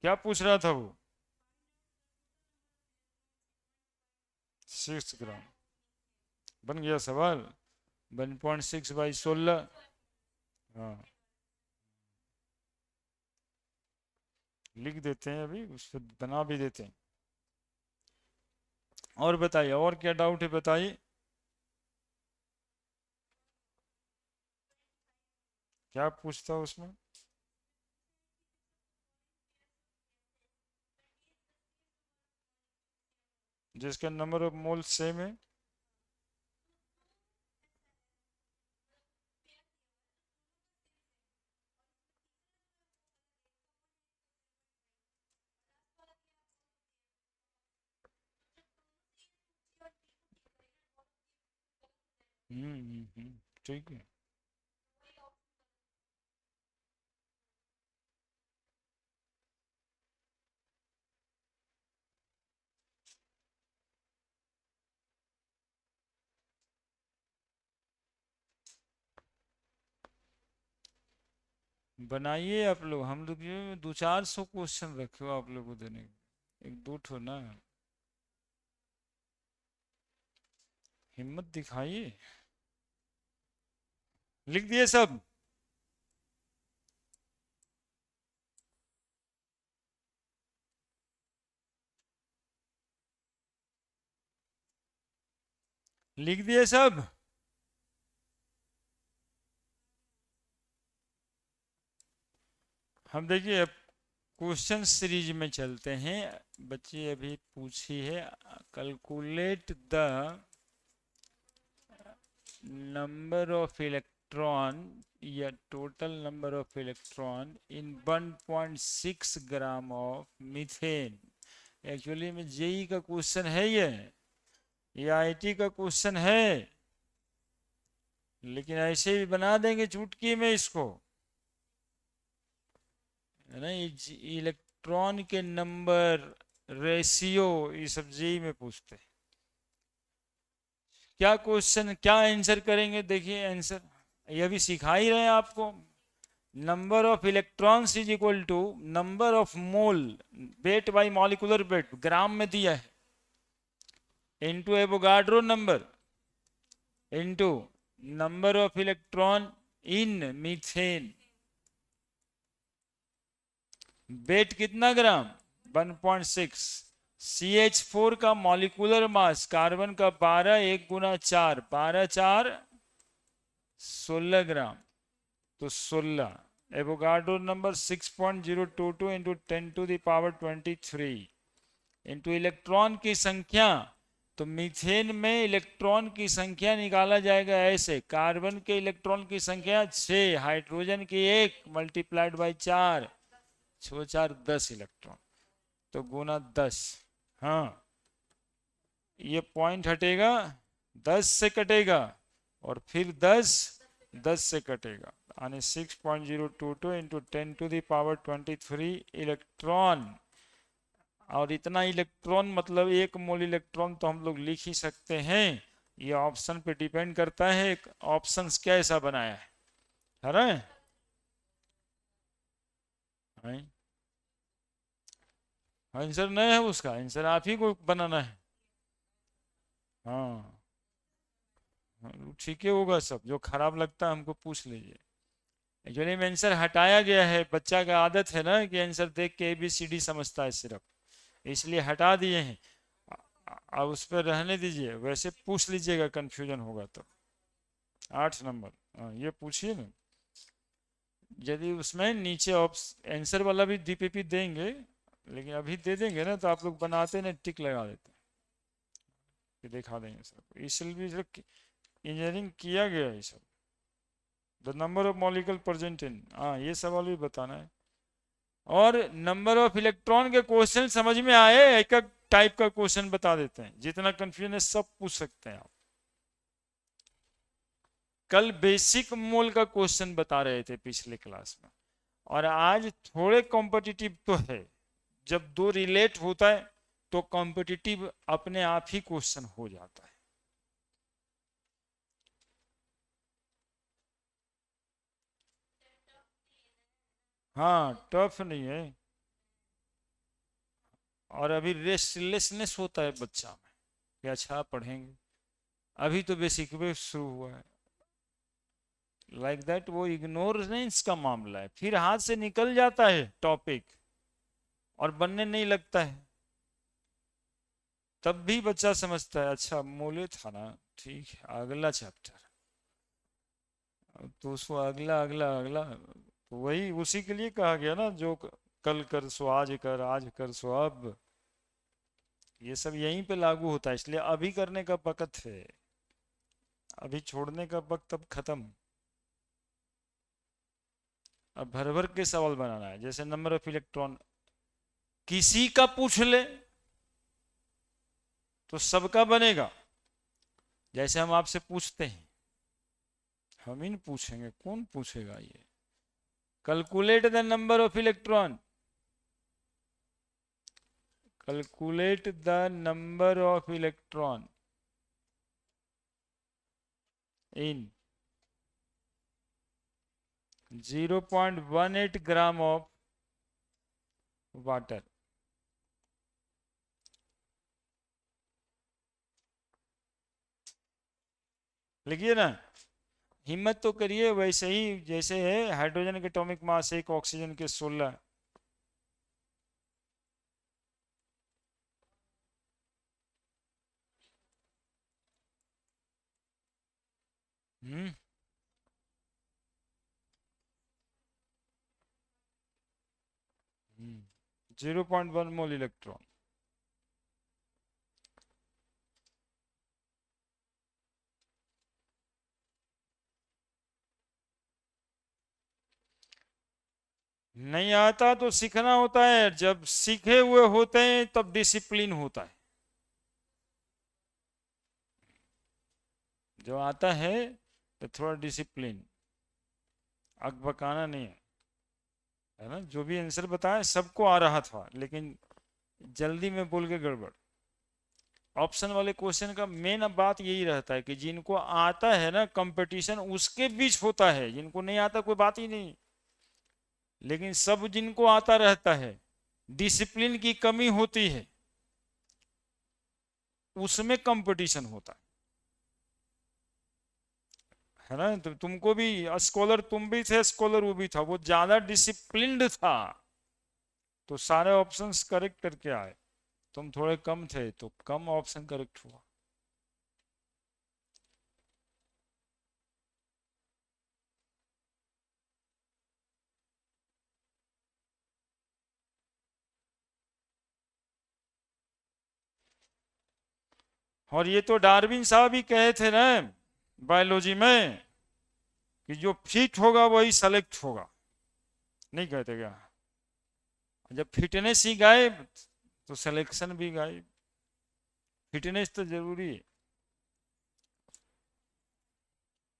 क्या पूछ रहा था वो। 6 ग्राम बन गया सवाल, 1.6/16। हाँ लिख देते हैं, अभी उसको बना भी देते हैं। और बताइए, और क्या डाउट है बताइए, क्या पूछता उसमें। जिसका नंबर ऑफ मोल सेम है। ठीक है। बनाइए आप लोग, हम लोग ये 200-400 क्वेश्चन रखे हो आप लोग को देने के, एक दो ठो ना, हिम्मत दिखाइए। लिख दिए सब। लिख दिए सब। हम देखिए अब क्वेश्चन सीरीज में चलते हैं। बच्चे अभी पूछी है, calculate the number of electron या total number of electron in 1.6 gram of methane. Actually में जेई का क्वेश्चन है ये आईटी का क्वेश्चन है, लेकिन ऐसे भी बना देंगे चुटकी में इसको, है ना। इलेक्ट्रॉन के नंबर, रेशियो, ये सब जेई में पूछते हैं। क्या क्वेश्चन, क्या आंसर करेंगे, देखिए आंसर ये भी सिखा ही रहे हैं आपको। Number of electrons is equal to number of mole, weight by molecular weight gram में दिया है, into Avogadro number into number of electron in methane. Weight कितना ग्राम? 1.6। CH4 का मॉलिक्यूलर मास कार्बन का 12, 1 गुना 4, 12 4 16 ग्राम। तो 16 Avogadro number 6.022 into 10⁻23 into electron की संख्या। तो मीथेन में इलेक्ट्रॉन की संख्या निकाला जाएगा ऐसे, कार्बन के इलेक्ट्रॉन की संख्या 6, हाइड्रोजन की 1 मल्टीप्लाइड बाई 4, 6 4 10 इलेक्ट्रॉन, तो गुना 10। हाँ, ये पॉइंट हटेगा, 10 से कटेगा और फिर 10 10 से कटेगा, यानी 6.022 इंटू 10⁻23 इलेक्ट्रॉन। और इतना इलेक्ट्रॉन मतलब 1 मोल इलेक्ट्रॉन तो हम लोग लिख ही सकते हैं। ये ऑप्शन पे डिपेंड करता है, ऑप्शन कैसा बनाया है ना? आंसर नहीं है उसका, आंसर आप ही को बनाना है। हाँ, ठीक है होगा सब, जो खराब लगता है हमको पूछ लीजिए। एक्चुअली में आंसर हटाया गया है, बच्चा का आदत है ना कि आंसर देख के ABCD समझता है सिर्फ, इसलिए हटा दिए हैं। अब उस पर रहने दीजिए, वैसे पूछ लीजिएगा कंफ्यूजन होगा तो। 8 नंबर, हाँ ये पूछिए ना। यदि उसमें नीचे आंसर वाला भी DPP देंगे, लेकिन अभी दे देंगे ना तो आप लोग बनाते ना टिक लगा देते, कि दिखा देंगे सबको, इसलिए भी इंजीनियरिंग किया गया है सब। The number of molecule present in, हाँ ये सवाल भी बताना है। और नंबर ऑफ इलेक्ट्रॉन के क्वेश्चन समझ में आए? एक एक टाइप का क्वेश्चन बता देते हैं, जितना कंफ्यूजन है सब पूछ सकते हैं आप। कल बेसिक मोल का क्वेश्चन बता रहे थे पिछले क्लास में, और आज थोड़े कॉम्पिटिटिव तो है। जब दो रिलेट होता है तो कॉम्पिटिटिव अपने आप ही क्वेश्चन हो जाता है। हाँ टफ नहीं है, और अभी रेस्टलेसनेस होता है बच्चा में कि अच्छा पढ़ेंगे, अभी तो बेसिक भी शुरू हुआ है। लाइक दैट, वो इग्नोरेंस का मामला है, फिर हाथ से निकल जाता है टॉपिक और बनने नहीं लगता है, तब भी बच्चा समझता है अच्छा मोले था ना, ठीक है अगला चैप्टर। तो उसको अगला अगला अगला, तो वही उसी के लिए कहा गया ना, जो कल कर सो आज कर, आज कर सो अब, ये सब यहीं पे लागू होता है, इसलिए अभी करने का वक्त है, अभी छोड़ने का वक्त अब खत्म। अब भर भर के सवाल बनाना है, जैसे नंबर ऑफ इलेक्ट्रॉन किसी का पूछ ले तो सबका बनेगा। जैसे हम आपसे पूछते हैं, हम ही पूछेंगे, कौन पूछेगा ये? Calculate the number of electron, calculate the number of electron in 0.18 gram of water. लिखिए ना, हिम्मत तो करिए, वैसे ही जैसे है हाइड्रोजन के एटॉमिक मास 1, ऑक्सीजन के 16। हम्म 0.1 मोल इलेक्ट्रॉन। नहीं आता तो सीखना होता है, जब सीखे हुए होते हैं तब डिसिप्लिन होता है। जो आता है तो थोड़ा डिसिप्लिन, अकबकाना नहीं है ना? जो भी आंसर बताए सबको आ रहा था, लेकिन जल्दी में बोल के गड़बड़। ऑप्शन वाले क्वेश्चन का मेन बात यही रहता है कि जिनको आता है ना, कंपटीशन उसके बीच होता है, जिनको नहीं आता कोई बात ही नहीं, लेकिन सब जिनको आता रहता है, डिसिप्लिन की कमी होती उसमें कंपटीशन होता है ना? तो तुमको भी स्कॉलर, तुम भी थे स्कॉलर, वो भी था, वो ज्यादा डिसिप्लिन्ड था, तो सारे ऑप्शंस करेक्ट करके आए। तुम थोड़े कम थे तो कम ऑप्शन करेक्ट हुआ। और ये तो डार्विन साहब ही कहे थे ना बायोलॉजी में कि जो फिट होगा वही सेलेक्ट होगा, नहीं कहते क्या? जब फिटनेस ही गायब तो सिलेक्शन भी गायब। फिटनेस तो जरूरी है,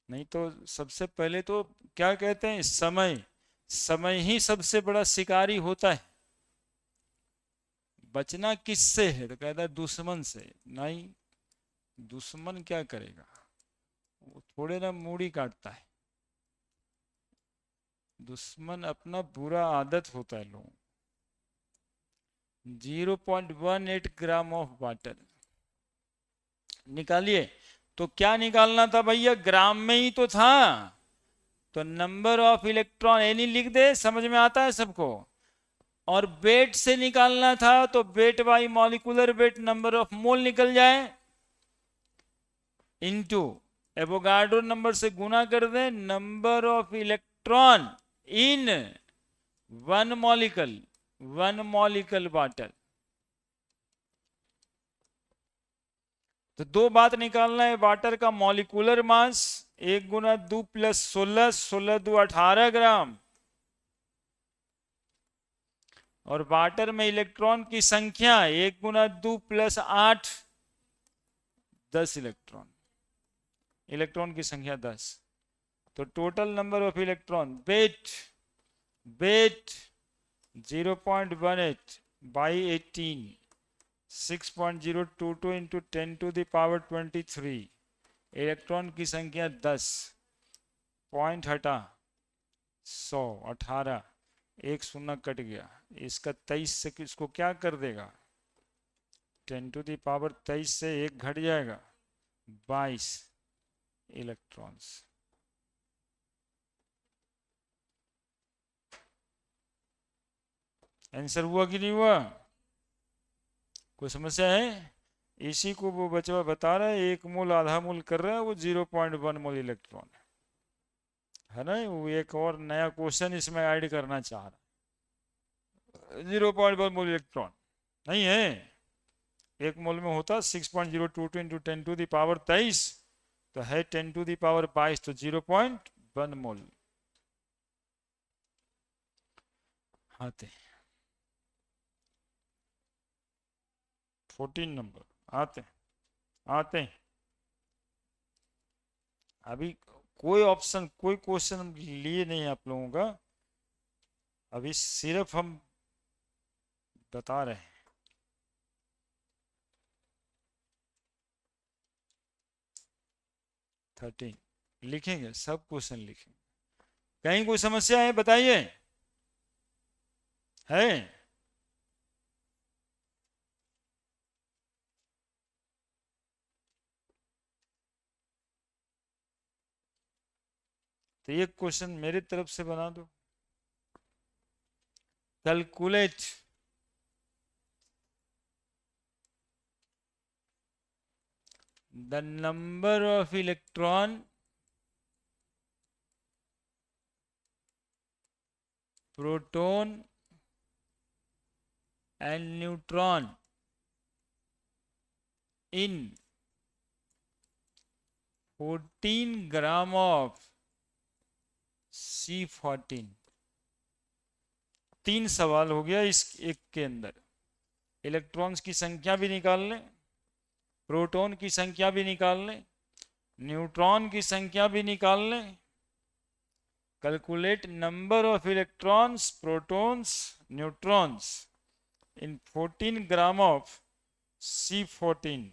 नहीं तो सबसे पहले तो क्या कहते हैं, समय, समय ही सबसे बड़ा शिकारी होता है। बचना किससे है तो कहता है दुश्मन से। नहीं, दुश्मन क्या करेगा, वो थोड़े ना मूड़ी काटता है। दुश्मन अपना बुरा आदत होता है लोगों। 0.18 ग्राम ऑफ वाटर निकालिए। तो क्या निकालना था भैया, ग्राम में ही तो था। तो नंबर ऑफ इलेक्ट्रॉन एनी लिख दे, समझ में आता है सबको। और वेट से निकालना था तो wait by molecular weight number of मोल निकल जाए, इनटू एवोगाड्रो नंबर से गुना कर दें number of electron in one molecular water. तो दो बात निकालना है, वाटर का मॉलिक्यूलर मास 1 × 2 + 16, 16×2 = 18 ग्राम, और वाटर में इलेक्ट्रॉन की संख्या 1 × 2 + 8, 10 इलेक्ट्रॉन, इलेक्ट्रॉन की संख्या 10। तो total number of electron weight 0.18 by 18, 6.022 into 10⁻23। Electron की संख्या 10, पॉइंट हटा 100, 18, एक शून्य कट गया, इसका 23 से इसको क्या कर देगा, 10⁻23 से एक घट जाएगा, 22 इलेक्ट्रॉन्स। आंसर हुआ कि नहीं हुआ? कोई समस्या है? इसी को वो बचवा बता रहा है, 1 मोल आधा मोल कर रहा है वो 0.1 मोल इलेक्ट्रॉन है ना। वो एक और नया क्वेश्चन इसमें ऐड करना चाह रहा है, 0.1 मोल इलेक्ट्रॉन नहीं है। 1 मोल में होता 6.022 इंटू 10⁻23, तो है 10⁻22, तो 0.1 मोल आते। 14 नंबर आते आते। अभी कोई ऑप्शन कोई क्वेश्चन लिए नहीं आप लोगों का, अभी सिर्फ हम बता रहे हैं। 13 लिखेंगे, सब क्वेश्चन लिखेंगे। कहीं कोई समस्या है बताइए, है? तो ये क्वेश्चन मेरे तरफ से बना दो। Calculate the number of electron proton and neutron in 14 gram of C14। 3 सवाल हो गया इस एक के अंदर। इलेक्ट्रॉन्स की संख्या भी निकाल लें, प्रोटॉन की संख्या भी निकाल लें, न्यूट्रॉन की संख्या भी निकाल लें। Calculate number of electrons protons neutrons in 14 gram of C14।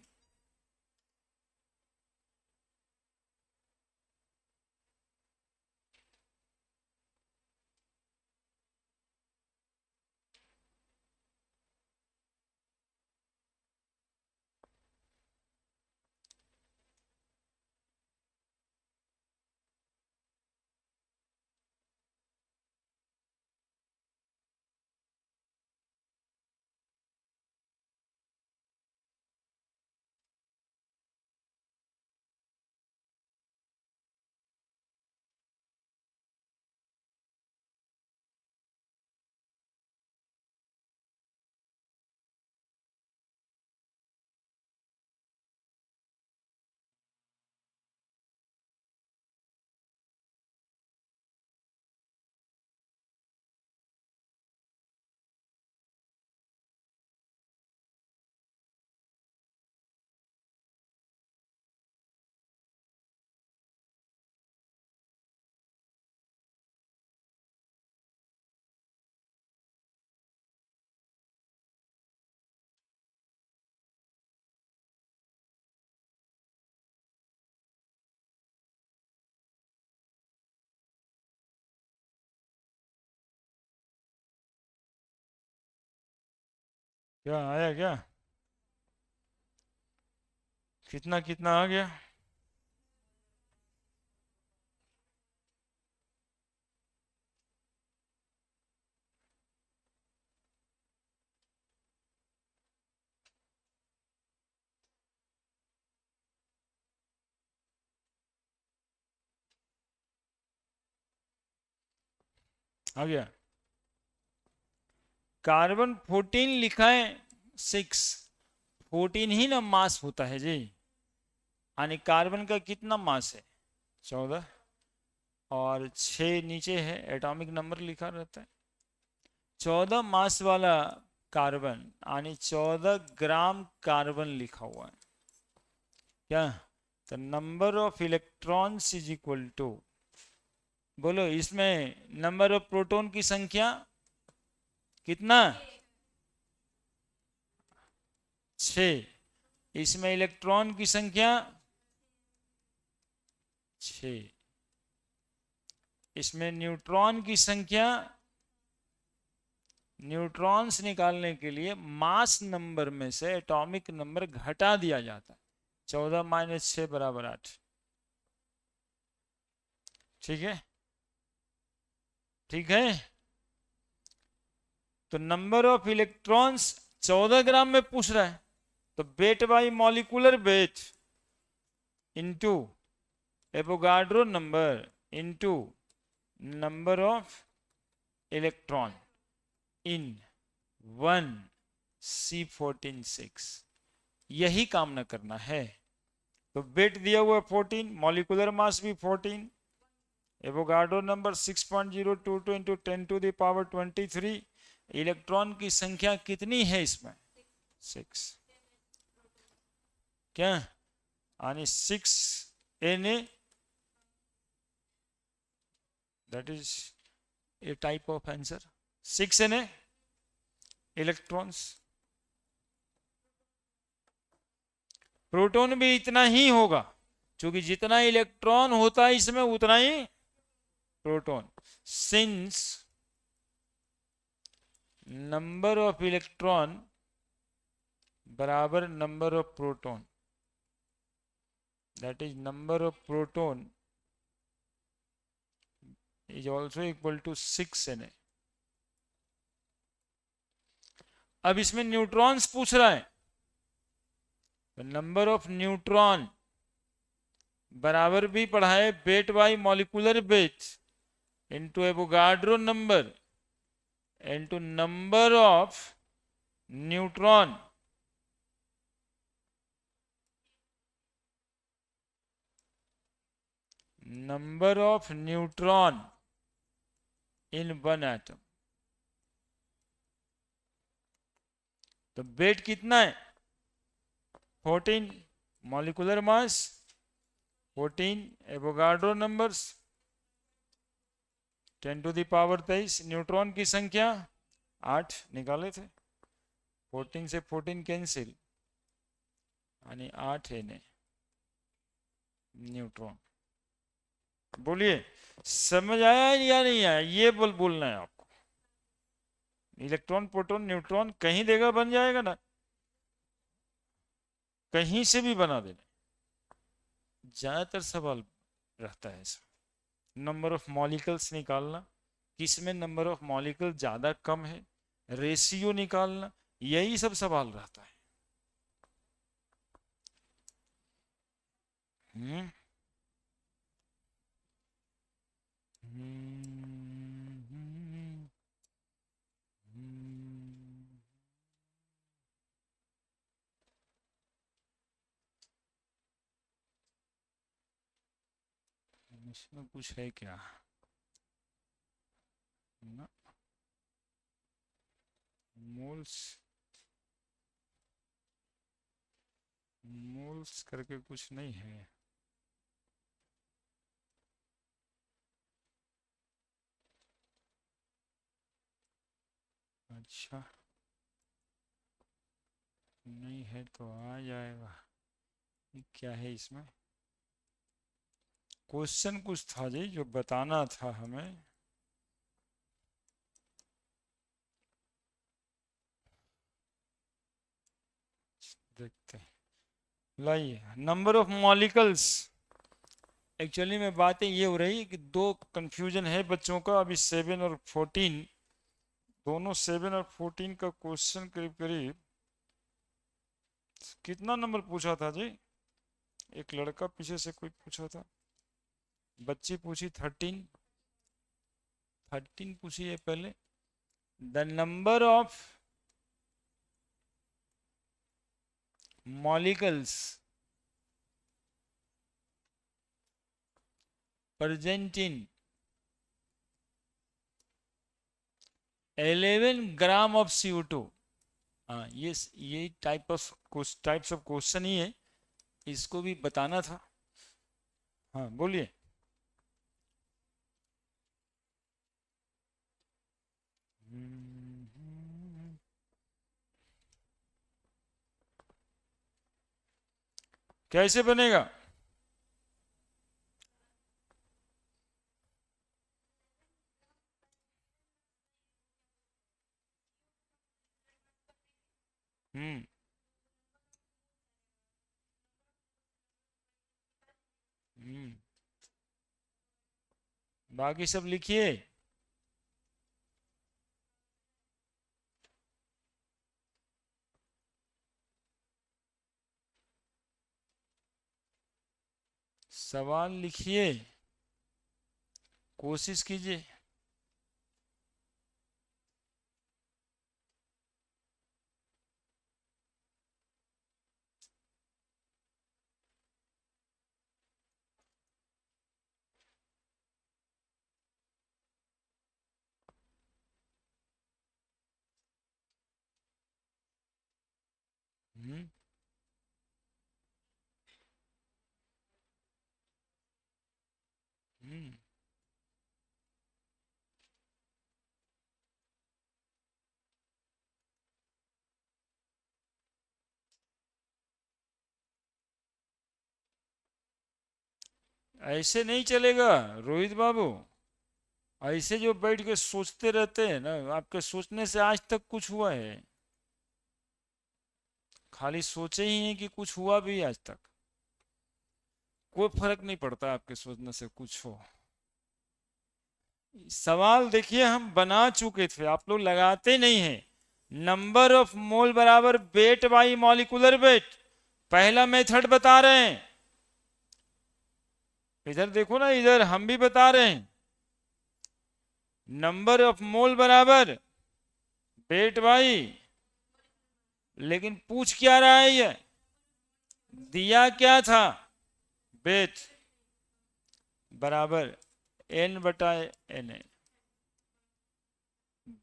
क्या आया क्या? कितना कितना आ गया? आ गया। कार्बन 14 लिखा है, 6, 14 ही ना मास होता है जी। यानी कार्बन का कितना मास है? 14। और 6 नीचे है, एटॉमिक नंबर लिखा रहता है। 14 मास वाला कार्बन, यानी 14 ग्राम कार्बन लिखा हुआ है क्या? तो number of electrons is equal to, बोलो इसमें नंबर ऑफ प्रोटॉन की संख्या कितना? 6। इसमें इलेक्ट्रॉन की संख्या 6। इसमें न्यूट्रॉन की संख्या, न्यूट्रॉन्स निकालने के लिए मास नंबर में से एटॉमिक नंबर घटा दिया जाता है। 14 माइनस 6 बराबर 8। ठीक है, ठीक है। तो नंबर ऑफ इलेक्ट्रॉन्स 14 ग्राम में पूछ रहा है, तो wait by molecular weight into Avogadro number into number of electron in 1 C14 6, यही काम न करना है। तो वेट दिया हुआ है 14, मॉलिक्यूलर मास भी 14, Avogadro number 6.022 into 10 to the power 23। Electron की संख्या कितनी है इसमें? 6। क्या? यानी 6 Na, that is a type of answer. 6 Na electrons. Proton भी इतना ही होगा, क्योंकि जितना इलेक्ट्रॉन होता है इसमें उतना ही proton. Since number of electron बराबर number of proton, that is number of proton is also equal to 6 Na। अब इसमें न्यूट्रॉन्स पूछ रहा है, तो नंबर ऑफ न्यूट्रॉन बराबर भी पढ़ा है weight by molecular weight into Avogadro number into number of neutron number of neutron in one atom. तो वेट कितना है? 14, molecular mass 14, Avogadro numbers 10 to the power 23, neutron की संख्या 8 निकाले थे, 14 से 14 कैंसिल, यानी 8 है न्यूट्रॉन। बोलिए समझ आया या नहीं आया? ये बोलना है आपको। इलेक्ट्रॉन प्रोटॉन न्यूट्रॉन कहीं देगा बन जाएगा ना, कहीं से भी बना देना। ज्यादातर सवाल रहता है ऐसा। नंबर ऑफ मॉलिकल्स निकालना, किसमें नंबर ऑफ मॉलिकल ज्यादा कम है, रेशियो निकालना, यही सब सवाल रहता है। हम्म इसमें कुछ है क्या ना? मोल्स, मोल्स करके कुछ नहीं है। अच्छा नहीं है तो आ जाएगा। ये क्या है इसमें? क्वेश्चन कुछ था जी जो बताना था हमें। देखते हैं, लाइए नंबर ऑफ मॉलिकल्स। एक्चुअली में बातें ये हो रही कि दो कंफ्यूजन है बच्चों का अभी, 7 और 14, दोनों 7 और 14 का क्वेश्चन करीब करीब कितना नंबर पूछा था जी? एक लड़का पीछे से कोई पूछा था, बच्ची पूछी 13 पूछी है पहले। The number of molecules present in 11 gram of CO2। हाँ, ये टाइप्स ऑफ क्वेश्चन ही है, इसको भी बताना था। हाँ बोलिए। कैसे बनेगा? हम्म हम्म बाकी सब लिखिए। सवाल लिखिए, कोशिश कीजिए। हम्म हम्म ऐसे नहीं चलेगा रोहित बाबू। ऐसे जो बैठ के सोचते रहते हैं ना, आपके सोचने से आज तक कुछ हुआ है? खाली सोचे ही हैं कि कुछ हुआ भी आज तक? कोई फर्क नहीं पड़ता आपके सोचने से कुछ हो। सवाल देखिए हम बना चुके थे, आप लोग लगाते नहीं हैं। नंबर ऑफ मोल बराबर वेट बाई मॉलिक्यूलर वेट, पहला मेथड बता रहे हैं। इधर देखो ना, इधर हम भी बता रहे हैं। नंबर ऑफ मोल बराबर वेट बाई, लेकिन पूछ क्या रहा है ये? दिया क्या था? वेट बराबर n बटा एन।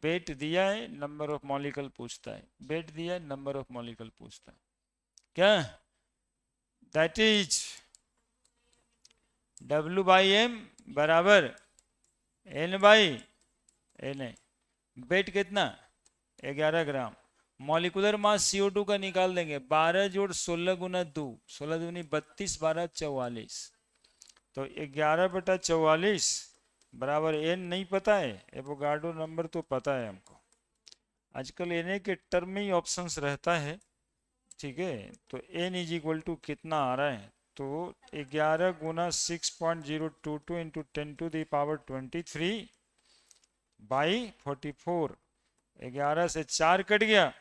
वेट दिया है, नंबर ऑफ मॉलिक्यूल पूछता है। वेट दिया है, नंबर ऑफ मॉलिक्यूल पूछता है। क्या? That is W by M बराबर n बाई एन। वेट कितना? 11 ग्राम। मॉलिकुलर मास CO2 का निकाल देंगे, 12 जोड़ 16 गुना 2, 16 दूनी 32, 12 44। तो 11/44 बराबर n नहीं पता है, एवोगाड्रो नंबर तो पता है हमको। आजकल n के टर्म में ही ऑप्शंस रहता है, ठीक है। तो n इज इक्वल टू कितना आ रहा है? तो 11 गुना 6.022 इंटू 10⁻23 बाई 44। 11 से 4 कट गया।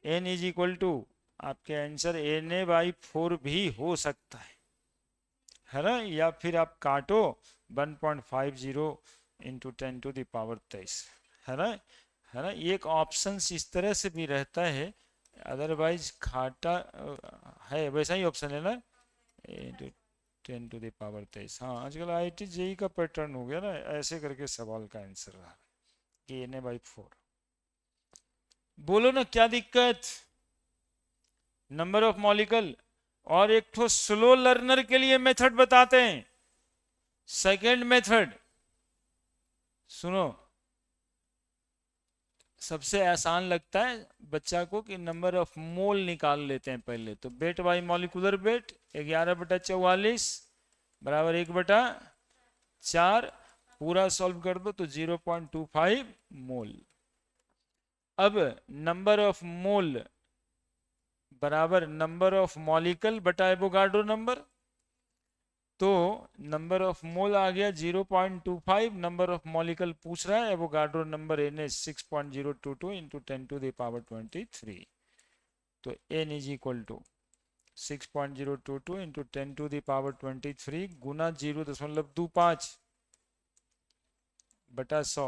n इज इक्वल टू आपके आंसर Na/4 भी हो सकता है ना? या फिर आप काटो 1.50 इंटू 10⁻23, है ना? है ना? एक ऑप्शन इस तरह से भी रहता है, अदरवाइज खाटा है, वैसा ही ऑप्शन है ना, इंटू 10⁻23। हाँ, आजकल IIT JEE का पैटर्न हो गया ना, ऐसे करके सवाल का आंसर रहा कि Na/4। बोलो ना क्या दिक्कत? Number of molecule. और एक तो स्लो लर्नर के लिए मेथड बताते हैं। सेकेंड मेथड सुनो, सबसे आसान लगता है बच्चा को कि नंबर ऑफ मोल निकाल लेते हैं पहले। तो वेट बाई मॉलिक्यूलर वेट 11/44 बराबर 1/4, पूरा सॉल्व कर दो तो 0.25 मोल। अब नंबर ऑफ मोल बराबर नंबर ऑफ मॉलिक्यूल बटा एवोगाड्रो नंबर। तो नंबर ऑफ मोल आ गया 0.25, नंबर ऑफ मॉलिक्यूल पूछ रहा है, एवोगाड्रो नंबर एन है 6.022 इंटू 10⁻23। तो N is equal to 6.022 into 10⁻23 गुना 0.25 बटा 100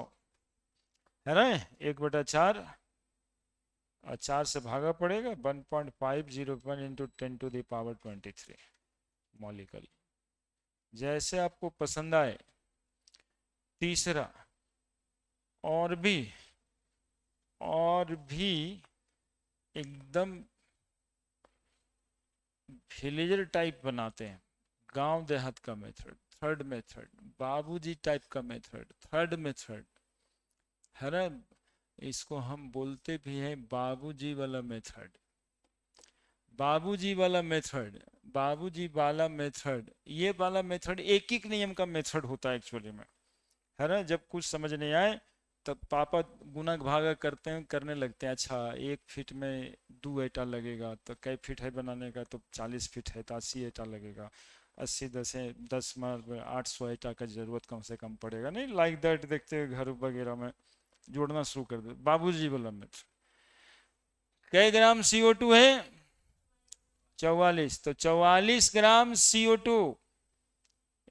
है ना, 1/4, और 4 से भागा पड़ेगा 1.501 इंटू 10⁻23 मॉलिक्यूल। जैसे आपको पसंद आए। तीसरा, और भी एकदम विलेजर टाइप बनाते हैं, गांव देहात का मेथड, थर्ड मेथड, बाबूजी टाइप का मेथड, थर्ड मेथड है ना, इसको हम बोलते भी हैं बाबूजी वाला मेथड। बाबूजी वाला मेथड, बाबूजी वाला मेथड, ये वाला मेथड एक एक नियम का मेथड होता है एक्चुअली में, है ना। जब कुछ समझ नहीं आए तब पापा गुना भागा करते हैं, करने लगते हैं। अच्छा 1 फीट में 2 एटा लगेगा, तो कई फीट है बनाने का, तो 40 फीट है तो 80 एटा लगेगा, 80 10 में 800 एटा का जरूरत कम से कम पड़ेगा, नहीं लाइक दैट। देखते हैं घर वगैरह में जोड़ना शुरू कर दे। बाबूजी वाला मेथड, कई ग्राम CO2 है? 44। तो 44 ग्राम CO2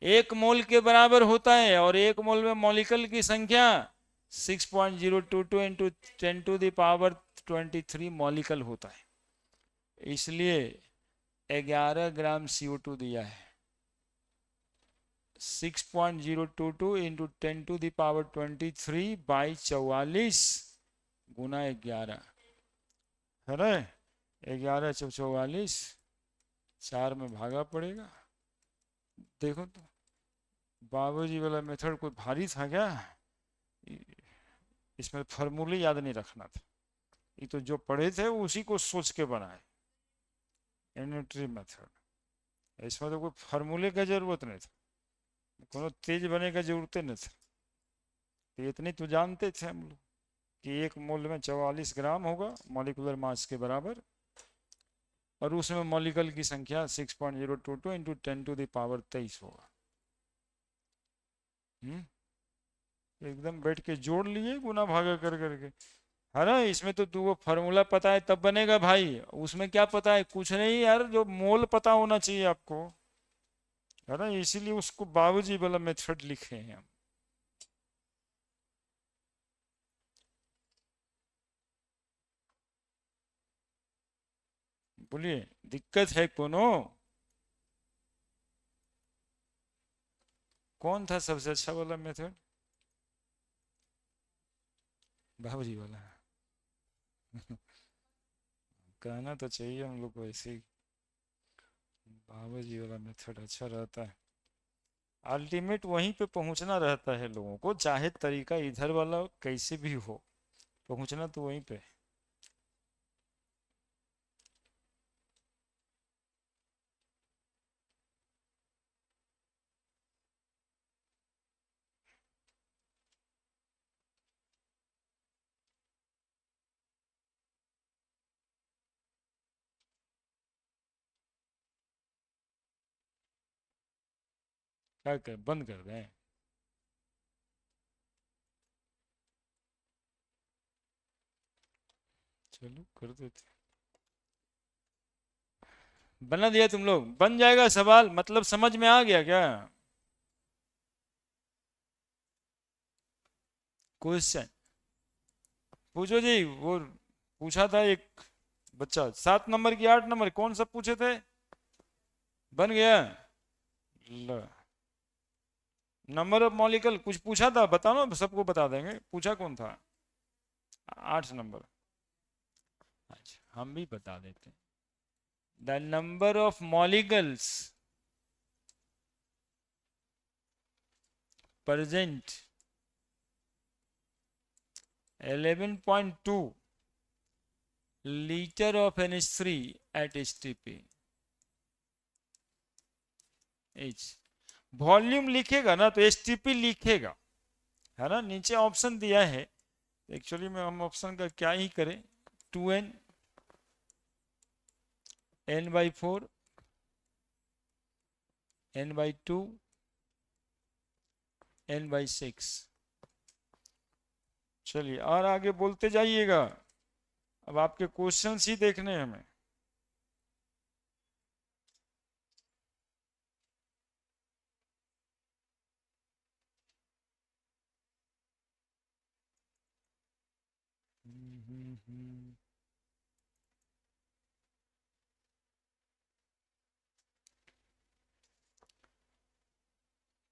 एक मोल के बराबर होता है, और एक मोल में मॉलिक्यूल की संख्या 6.022 इंटू 10⁻23 मॉलिक्यूल होता है। इसलिए 11 ग्राम CO2 दिया है। 6.022 इंटू 10⁻23 बाई 44 गुना 11 है ना, 11 44, 4 में भागा पड़ेगा। देखो तो बाबूजी वाला मेथड कोई भारी था क्या? इसमें फॉर्मूले याद नहीं रखना था, ये तो जो पढ़े थे उसी को सोच के बनाए, यूनिटरी मेथड। इसमें तो कोई फार्मूले का जरूरत नहीं था, कोनो तेज बने का जरूरत नहीं था। तो इतनी तो जानते थे हम लोग कि एक मोल में 44 ग्राम होगा मॉलिक्यूलर मास के बराबर, और उसमें मॉलिक्यूल की संख्या 6.022 इंटू 10⁻23 होगा। एकदम बैठ के जोड़ लिए गुना भागा कर करके, है ना। इसमें तो तू वो फॉर्मूला पता है तब बनेगा भाई, उसमें क्या पता है? कुछ नहीं यार, जो मोल पता होना चाहिए आपको, है ना। इसीलिए उसको बाबूजी वाला मेथड लिखे हैं हम। बोलिए, दिक्कत है कोनो? कौन था सबसे अच्छा वाला मेथड? बाबूजी वाला। कहना तो चाहिए हम लोग को ऐसे ही, बाबूजी वाला मेथड अच्छा रहता है। अल्टीमेट वहीं पे पहुंचना रहता है लोगों को, चाहे तरीका इधर वाला कैसे भी हो, पहुंचना तो वहीं पे। क्या कर, बंद कर दें? चलो कर देते। बना दिया तुम लोग? बन जाएगा सवाल, मतलब समझ में आ गया क्या क्वेश्चन? पूछो जी। वो पूछा था एक बच्चा, 7 नंबर की 8 नंबर कौन सा पूछे थे? बन गया। नंबर ऑफ मॉलिक्यूल कुछ पूछा था, बताओ ना, सबको बता देंगे। पूछा कौन था? 8 नंबर। अच्छा हम भी बता देते हैं। The number of molecules present 11.2 liter of NH3 at STP। Volume लिखेगा ना तो STP लिखेगा, है ना। नीचे ऑप्शन दिया है, एक्चुअली में हम ऑप्शन का क्या ही करें। 2N n/4, n/2, n/6। चलिए और आगे बोलते जाइएगा। अब आपके क्वेश्चंस ही देखने हैं हमें।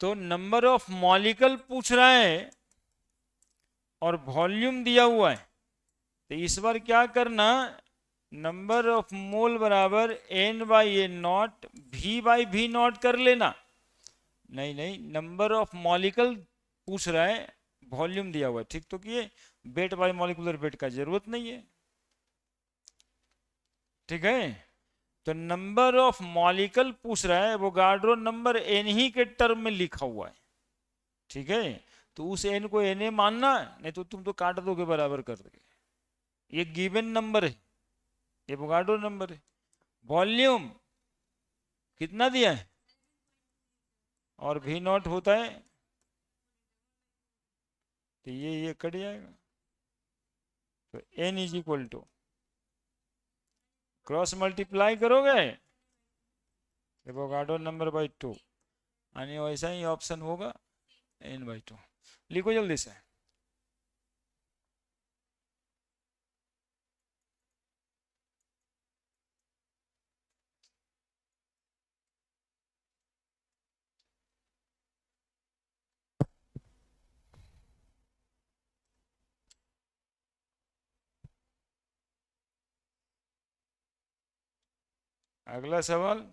तो नंबर ऑफ मॉलिक्यूल पूछ रहा है और वॉल्यूम दिया हुआ है, तो इस बार क्या करना, नंबर ऑफ मोल बराबर n/a0 v/v0 कर लेना। नहीं नहीं, नंबर ऑफ मॉलिक्यूल पूछ रहा है, वॉल्यूम दिया हुआ है, ठीक तो किए, वेट बाय मॉलिक्यूलर वेट का जरूरत नहीं है। ठीक है, तो नंबर ऑफ मॉलिक्यूल पूछ रहा है, वो गाड्रो नंबर एन ही के टर्म में लिखा हुआ है। ठीक है, तो उस एन को एन ए मानना, नहीं तो तुम तो काट दोगे, बराबर कर दोगे। ये गिवन नंबर है, ये वोगाड्रो नंबर है। वॉल्यूम कितना दिया है, और भी नॉट होता है, तो ये कट जाएगा। तो N is equal to, cross multiply करोगे एवोगाड्रो नंबर बाई 2, यानी वैसा ही ऑप्शन होगा n/2। लिखो जल्दी से। अगला सवाल,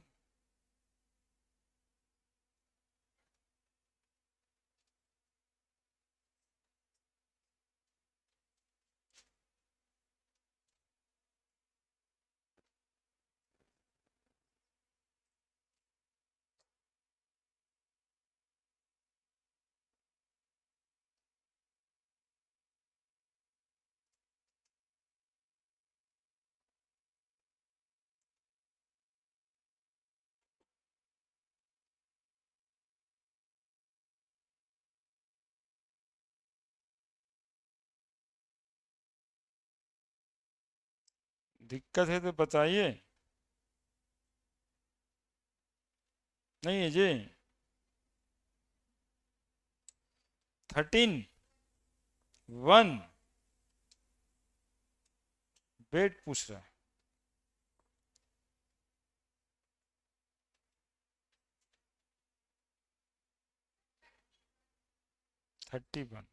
दिक्कत है तो बताइए। नहीं है जी, 13 1 वेट पूछ रहा है। 31,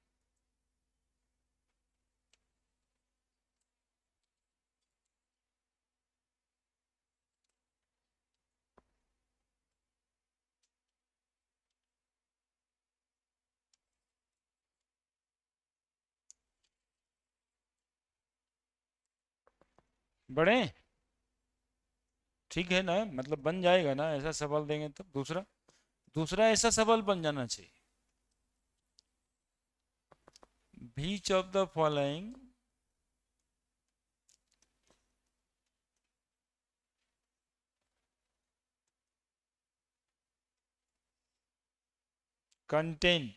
बड़े ठीक है ना, मतलब बन जाएगा ना, ऐसा सवाल देंगे तब। दूसरा, दूसरा ऐसा सवाल बन जाना चाहिए। Which of the following contain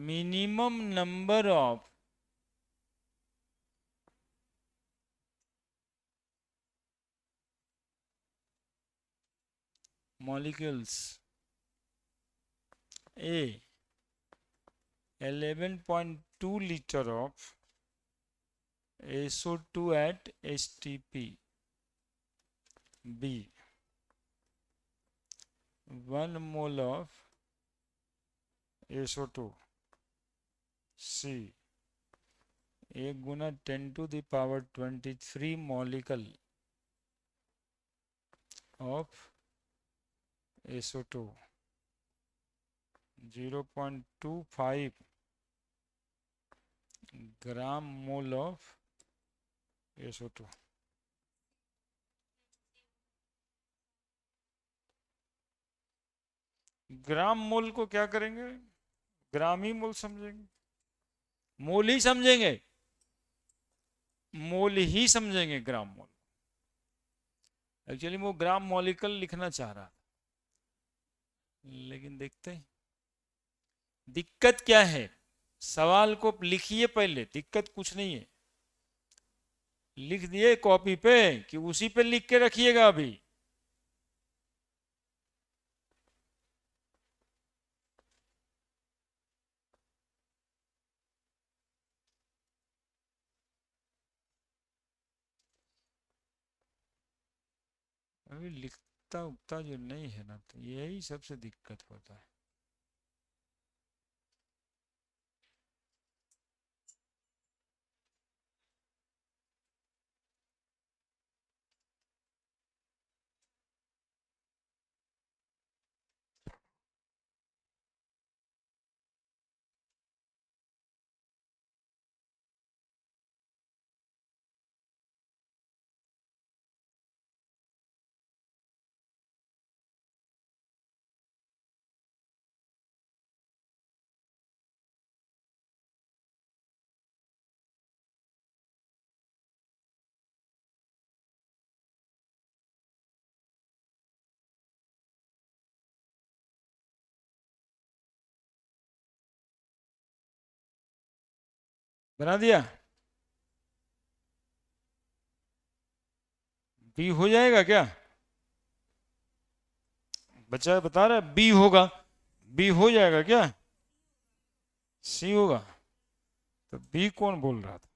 minimum number of molecules, A 11.2 liter of SO2 at STP, B 1 mole of SO2, C 1 Guna 10⁻23 molecule of SO2, 0.25 gram mole of SO2। ग्राम मोल को क्या करेंगे, ग्राम ही मोल समझेंगे, मोल ही समझेंगे। मोल ही समझेंगे, ग्राम मोल। एक्चुअली वो ग्राम मॉलिक्यूल लिखना चाह रहा था, लेकिन देखते हैं दिक्कत क्या है। सवाल को लिखिए पहले, दिक्कत कुछ नहीं है। लिख दिए कॉपी पे कि उसी पे लिख के रखिएगा अभी। अभी लिखता उगता जो नहीं है ना, तो यही सबसे दिक्कत होता है। बना दिया। बी हो जाएगा क्या? बच्चा बता रहा है बी होगा। बी हो जाएगा क्या? सी होगा। तो बी कौन बोल रहा था?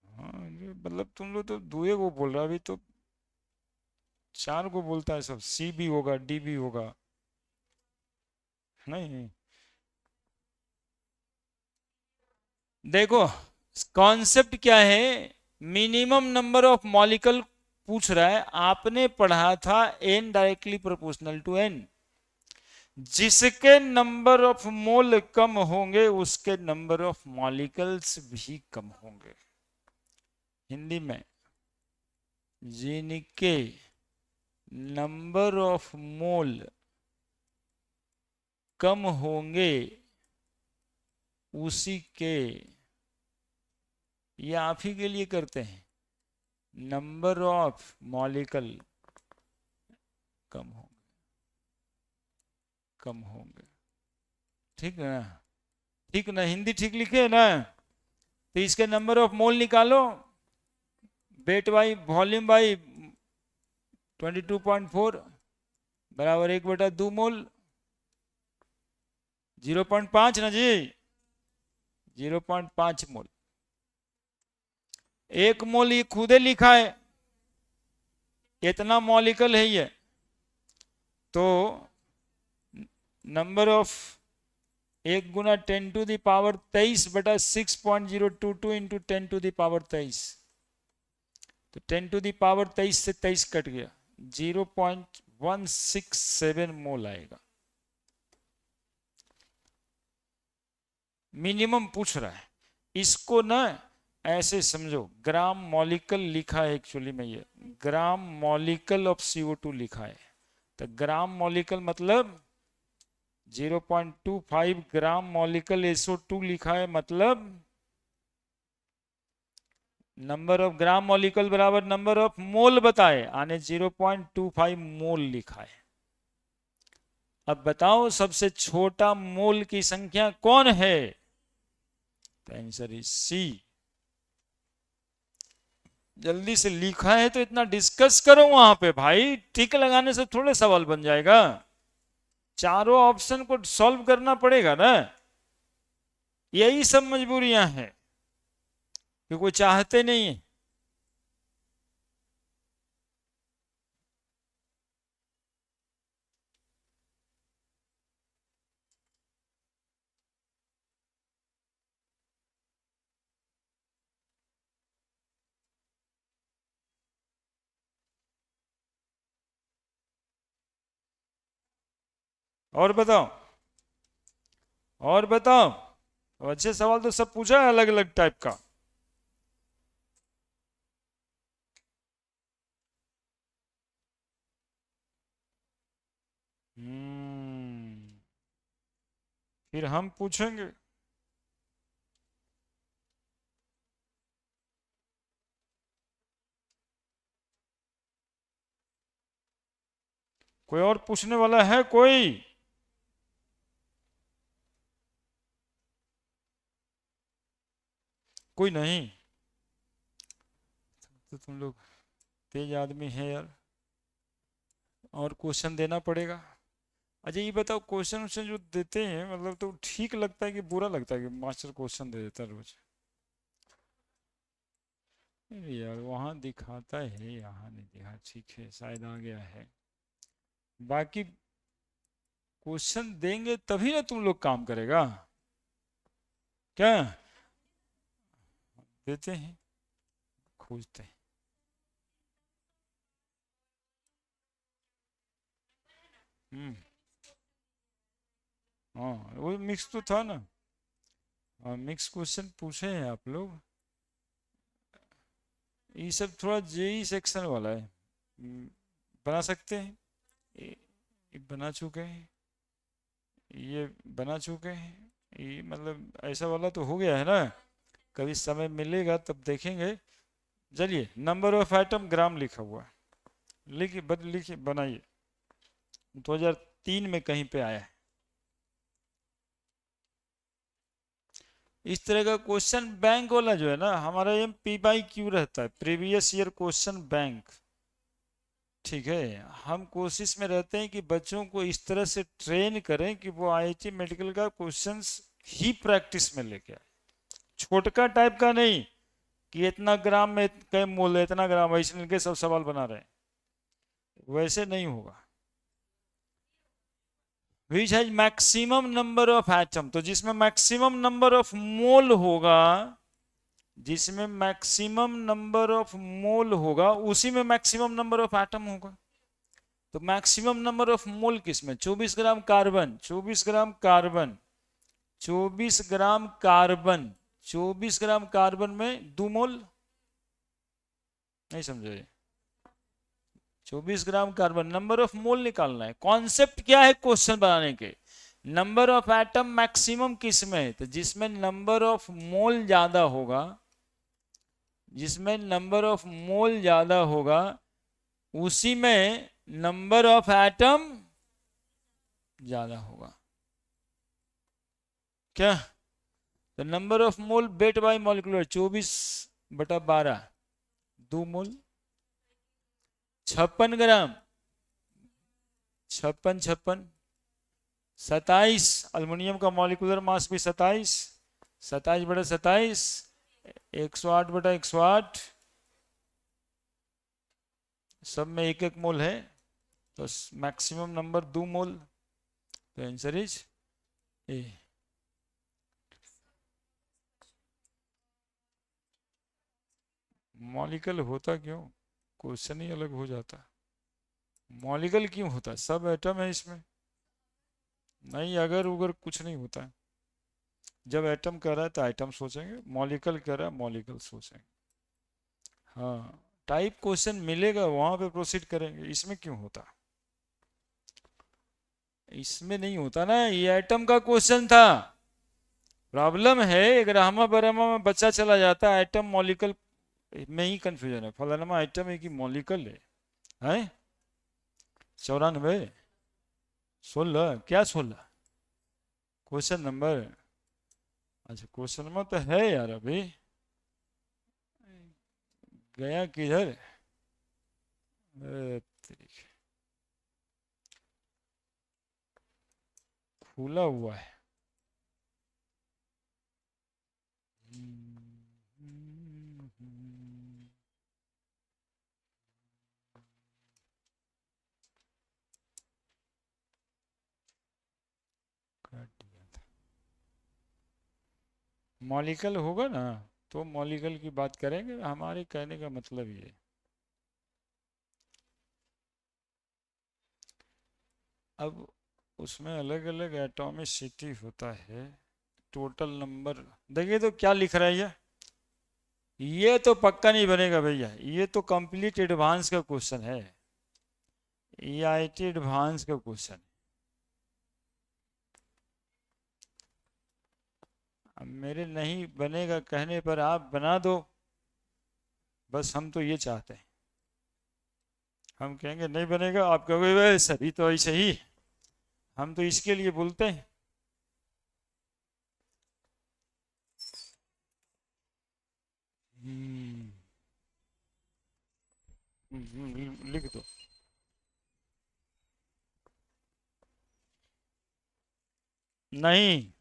हाँ, ये मतलब तुम लोग तो दुए को बोल रहा, अभी तो चार को बोलता है सब। सी भी होगा, डी भी होगा। नहीं, देखो कॉन्सेप्ट क्या है। मिनिमम नंबर ऑफ मॉलिक्यूल पूछ रहा है। आपने पढ़ा था N directly proportional to N. जिसके नंबर ऑफ मोल कम होंगे उसके नंबर ऑफ मॉलिक्यूल्स भी कम होंगे। हिंदी में, जिनके नंबर ऑफ मोल कम होंगे उसी के, ये आप ही के लिए करते हैं, नंबर ऑफ मॉलिक्यूल कम होंगे, कम होंगे। ठीक है ना? ठीक ना? हिंदी ठीक लिखे ना? तो इसके नंबर ऑफ मोल निकालो। वेट बाई वॉल्यूम बाई 22.4 बराबर 1/2 मोल। 0.5 ना जी, 0.5 मोल। 1 मोल ये खुदे लिखा है, इतना मॉलिक्यूल है ये। तो नंबर ऑफ 1 × 10⁻23/6.022 इंटू 10⁻23। तो 10⁻23 से 23 कट गया, 0.167 मोल आएगा। मिनिमम पूछ रहा है। इसको ना ऐसे समझो, ग्राम मॉलिक्यूल लिखा है एक्चुअली में, ये ग्राम मॉलिक्यूल ऑफ CO2 लिखा है। तो ग्राम मॉलिक्यूल मतलब 0.25 ग्राम मॉलिक्यूल SO2 लिखा है, मतलब नंबर ऑफ ग्राम मॉलिक्यूल बराबर नंबर ऑफ मोल बताए, आने 0.25 मोल लिखा है। अब बताओ सबसे छोटा मोल की संख्या कौन है? तो आंसर इज सी। जल्दी से लिखा है तो इतना डिस्कस करो वहां पे भाई, टिक लगाने से थोड़े सवाल बन जाएगा। चारों ऑप्शन को सॉल्व करना पड़ेगा ना। यही सब मजबूरियां हैं कि कोई चाहते नहीं है। और बताओ, और बताओ। अच्छे सवाल तो सब पूछा है अलग अलग टाइप का। फिर हम पूछेंगे। कोई और पूछने वाला है कोई? कोई नहीं? तो तुम लोग तेज आदमी हैं यार, और क्वेश्चन देना पड़ेगा। अच्छा ये बताओ, क्वेश्चन वोश्चन जो देते हैं मतलब तो ठीक लगता है कि बुरा लगता है कि मास्टर क्वेश्चन दे देता है रोज? अरे यार वहाँ दिखाता है, यहाँ नहीं दिखा, ठीक है शायद आ गया है। बाकी क्वेश्चन देंगे तभी ना तुम लोग काम करेगा। क्या देते हैं? खोजते हैं। हम्म। हाँ वो मिक्स तो था ना। हाँ मिक्स क्वेश्चन पूछे हैं आप लोग। ये सब थोड़ा जेई सेक्शन वाला है। बना सकते हैं। ये बना चुके हैं। ये बना चुके हैं। ये मतलब ऐसा वाला तो हो गया है ना। कभी समय मिलेगा तब देखेंगे। चलिए, नंबर ऑफ एटम ग्राम लिखा हुआ है, लिखिए लिखिए बनाइए। 2003 में कहीं पे आया है इस तरह का क्वेश्चन। बैंक वाला जो है ना हमारा, ये PYQ रहता है, प्रीवियस ईयर क्वेश्चन बैंक। ठीक है, हम कोशिश में रहते हैं कि बच्चों को इस तरह से ट्रेन करें कि वो IIT मेडिकल का क्वेश्चंस ही प्रैक्टिस में लेके आए। छोटका टाइप का नहीं कि इतना ग्राम में कई मोल है, इतना ग्राम ऐसे के सब सवाल बना रहे हैं, वैसे नहीं होगा। Which has maximum number of atom, तो जिसमें मैक्सिमम नंबर ऑफ मोल होगा, जिसमें मैक्सिमम नंबर ऑफ मोल होगा उसी में मैक्सिमम नंबर ऑफ एटम होगा। तो मैक्सिमम नंबर ऑफ मोल किसमें? 24 gram carbon, 24 gram carbon, 24 gram carbon, 24 gram carbon में 2 मोल। नहीं समझे? 24 gram carbon, number of mole निकालना है। कॉन्सेप्ट क्या है क्वेश्चन बनाने के? नंबर ऑफ एटम मैक्सिमम किस में है? तो जिसमें नंबर ऑफ मोल ज्यादा होगा, जिसमें नंबर ऑफ मोल ज्यादा होगा उसी में नंबर ऑफ एटम ज्यादा होगा। क्या? तो number of mole weight by molecular 24/12, 2 mole. 56 gram, 56 56, 27। Aluminium का मॉलिक्यूलर मास भी 27, 27/27, 108/108, सब में 1 1 मोल है। तो मैक्सिमम नंबर 2 मोल। तो आंसर इज ए। मॉलिक्यूल होता क्यों? क्वेश्चन ही अलग हो जाता। मॉलिक्यूल क्यों होता? सब एटम है इसमें। नहीं, अगर उगर कुछ नहीं होता है। जब एटम कह रहा है तो एटम सोचेंगे, मॉलिक्यूल कह रहा है मॉलिक्यूल सोचेंगे। हाँ, टाइप क्वेश्चन मिलेगा वहां पे प्रोसीड करेंगे, इसमें क्यों होता? इसमें नहीं होता ना, ये एटम का क्वेश्चन था। प्रॉब्लम है ग्रामा बरामा में बच्चा चला जाता है, एटम मॉलिक्यूल में ही कंफ्यूजन है। फलाना आइटम है कि मॉलिक्यूल है? हैं? 94, 16, क्या 16? Question number? अच्छा क्वेश्चन नंबर तो है यार, अभी गया किधर? खुला हुआ है। मॉलिक्यूल होगा ना तो मॉलिक्यूल की बात करेंगे, हमारे कहने का मतलब ये। अब उसमें अलग अलग एटॉमिसिटी होता है, टोटल नंबर। देखिए तो क्या लिख रहा है ये तो पक्का नहीं बनेगा भैया, ये तो कंप्लीट एडवांस का क्वेश्चन है। EIT एडवांस का क्वेश्चन। अब मेरे नहीं बनेगा कहने पर आप बना दो, बस हम तो ये चाहते हैं। हम कहेंगे नहीं बनेगा, आप कहोगे वे सभी तो ऐसे ही, हम तो इसके लिए बोलते हैं। लिख दो। नहीं,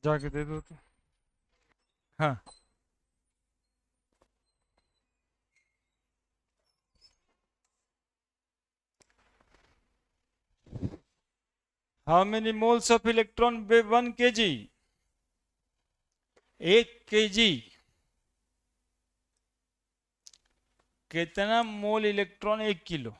जाके दे दो तो। हाँ, how many moles of electron way 1 kg? 1 kg कितना मोल इलेक्ट्रॉन? 1 किलो।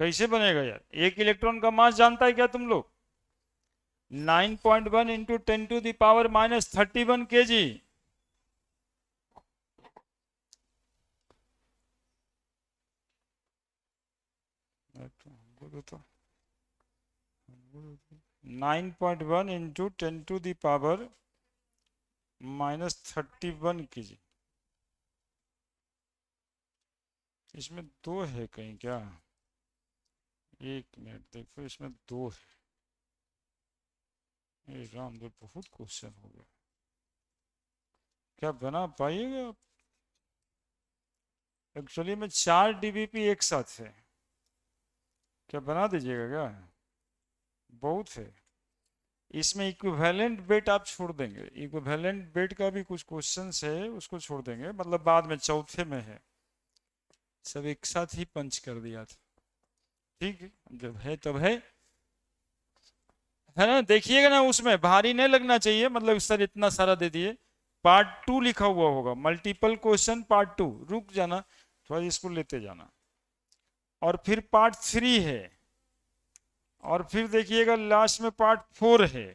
कैसे बनेगा यार? एक इलेक्ट्रॉन का मास जानता है क्या तुम लोग? 9.1 इंटू 10⁻³ kg। 9.1 इंटू 10⁻³ इसमें दो है कहीं क्या? एक मिनट देखो, इसमें दो है। ये राम, तो बहुत क्वेश्चन हो गया। क्या बना पाइएगा? एक्चुअली में 4 डीबीपी एक साथ है, क्या बना दीजिएगा क्या? बहुत है। इसमें इक्विवेलेंट वेट आप छोड़ देंगे, इक्विवेलेंट वेट का भी कुछ क्वेश्चन है, उसको छोड़ देंगे, मतलब बाद में चौथे में है। सब एक साथ ही पंच कर दिया था। ठीक है, जब है तब है ना? देखिएगा ना, उसमें भारी नहीं लगना चाहिए, मतलब सर इतना सारा दे दिए। पार्ट 2 लिखा हुआ होगा, मल्टीपल क्वेश्चन पार्ट 2, रुक जाना थोड़ा, इसको लेते जाना। और फिर पार्ट 3 है, और फिर देखिएगा लास्ट में पार्ट 4 है।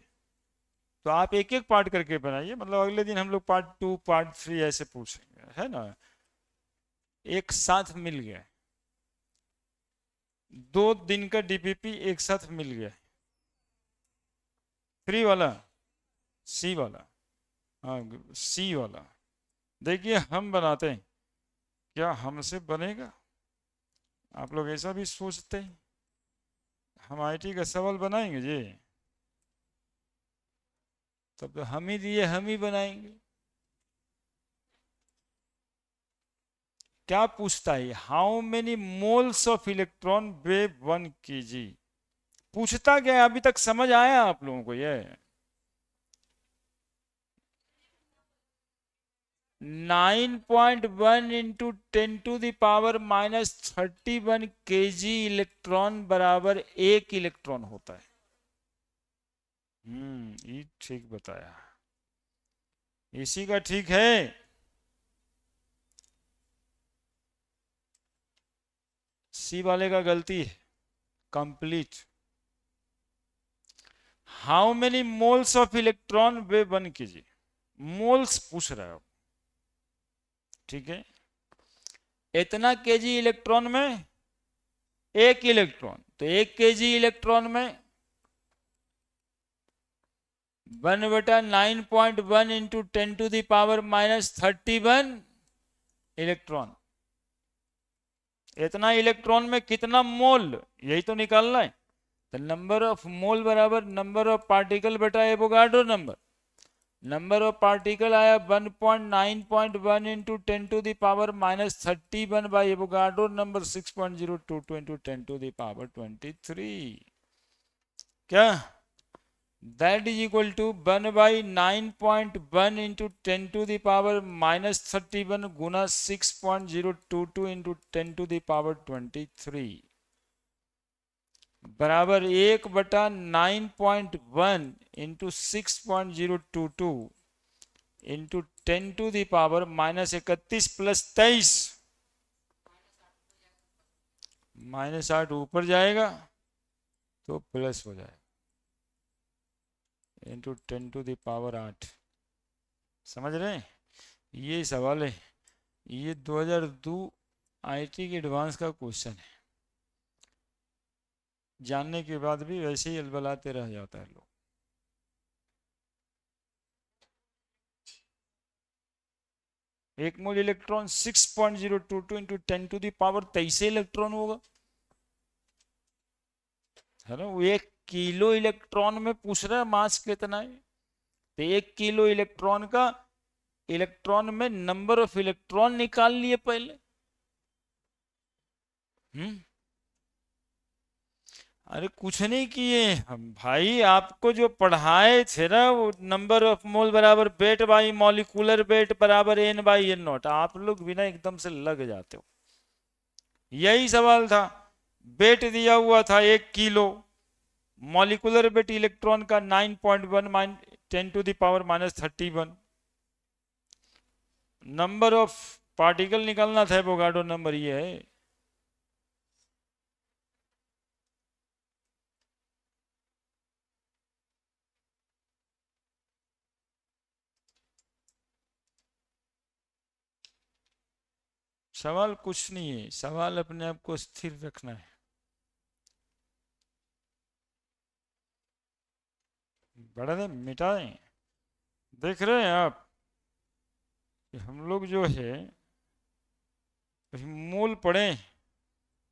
तो आप एक एक पार्ट करके बनाइए, मतलब अगले दिन हम लोग पार्ट 2 पार्ट 3 ऐसे पूछेंगे, है ना? एक साथ मिल गया, 2 दिन का डीपीपी एक साथ मिल गया। 3 वाला, सी वाला, हाँ सी वाला। देखिए हम बनाते हैं, क्या हमसे बनेगा? आप लोग ऐसा भी सोचते हैं? हम आईटी का सवाल बनाएंगे जी, तब तो हम ही दिए हम ही बनाएंगे। क्या पूछता है? How many moles of electron way 1 kg? पूछता क्या है? अभी तक समझ आया आप लोगों को ये? 9.1 इंटू 10⁻³ इलेक्ट्रॉन बराबर 1 इलेक्ट्रॉन होता है। ये ठीक बताया, इसी का ठीक है। सी वाले का गलती है, complete. How many moles of electron way 1 kg? Moles पूछ रहा है, ठीक है? इतना केजी इलेक्ट्रॉन में 1 इलेक्ट्रॉन, तो 1 kg इलेक्ट्रॉन में 1/9.1 इंटू 10⁻³ इलेक्ट्रॉन। इतना इलेक्ट्रॉन में कितना मोल, यही तो निकालना है। तो नंबर ऑफ मोल बराबर नंबर ऑफ पार्टिकल बटा Avogadro number. Number of particle आया 1.9.1 into 10⁻³ by Avogadro number 6.022 into 10⁻23। क्या that is equal to 1/9.1 into 10⁻³ गुना 6.022 इंटू 10⁻23 बराबर 1/9.1 इंटू 6.022 इंटू 10⁻³ प्लस 23 -8 ऊपर जाएगा तो प्लस हो जाएगा इंटू 10⁻8। समझ रहे हैं? ये सवाल है, ये 2002 आईटी के एडवांस का क्वेश्चन है। जानने के बाद भी वैसे ही अलबलाते रह जाता है लोग। एक मोल इलेक्ट्रॉन 6.022 इंटू 10⁻23 इलेक्ट्रॉन होगा, है ना। वो 1 किलो इलेक्ट्रॉन में पूछ रहा है मास कितना है, तो 1 किलो इलेक्ट्रॉन का इलेक्ट्रॉन में नंबर ऑफ इलेक्ट्रॉन निकाल लिए पहले। अरे कुछ नहीं किए हम भाई, आपको जो पढ़ाए थे ना वो नंबर ऑफ मोल बराबर वेट बाई मॉलिक्यूलर वेट बराबर n/n0, आप लोग बिना एकदम से लग जाते हो। यही सवाल था, वेट दिया हुआ था 1 किलो, मॉलिक्यूलर वेट इलेक्ट्रॉन का 9.1 10⁻³ नंबर ऑफ पार्टिकल निकालना था, एवोगाड्रो नंबर ये है। सवाल कुछ नहीं है, सवाल अपने आप को स्थिर रखना है। बड़ा दे मिटाएं। देख रहे हैं आप, हम लोग जो है मोल पढ़े,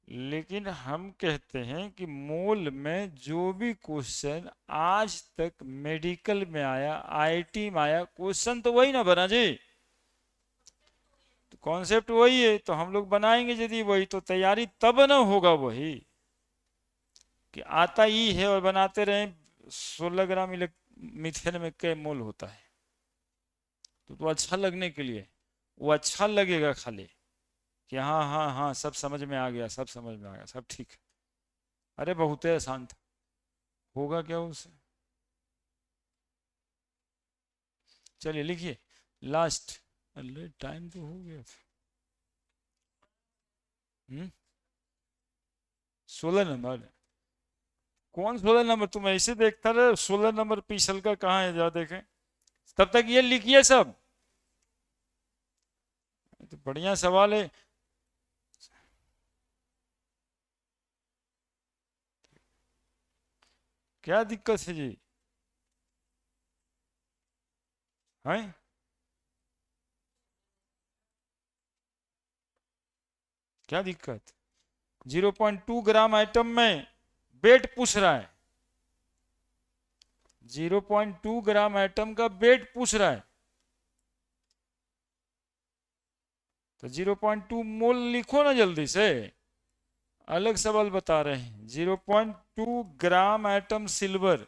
लेकिन हम कहते हैं कि मोल में जो भी क्वेश्चन आज तक मेडिकल में आया, आईटी में आया, क्वेश्चन तो वही ना बना जी, तो कॉन्सेप्ट वही है, तो हम लोग बनाएंगे यदि वही, तो तैयारी तब ना होगा वही कि आता ही है और बनाते रहे 16 ग्राम मीथेन में क्या मोल होता है, तो अच्छा लगने के लिए, वो अच्छा लगेगा खाली कि हाँ हाँ हाँ सब समझ में आ गया, सब समझ में आ गया, सब ठीक। अरे बहुत ही आसान था, होगा क्या उसे। चलिए लिखिए लास्ट। अरे टाइम तो हो गया था। 16 नंबर, कौन 16 नंबर? तुम ऐसे देखता रहे, 16 नंबर पीछल का कहाँ है, जा देखें। तब तक ये लिखिए सब, तो बढ़िया सवाल है। क्या दिक्कत है जी? है क्या दिक्कत? 0.2 ग्राम आइटम में वेट पूछ रहा है, 0.2 ग्राम आइटम का वेट पूछ रहा है, तो 0.2 मोल लिखो ना जल्दी से। अलग सवाल बता रहे हैं, 0.2 ग्राम एटम सिल्वर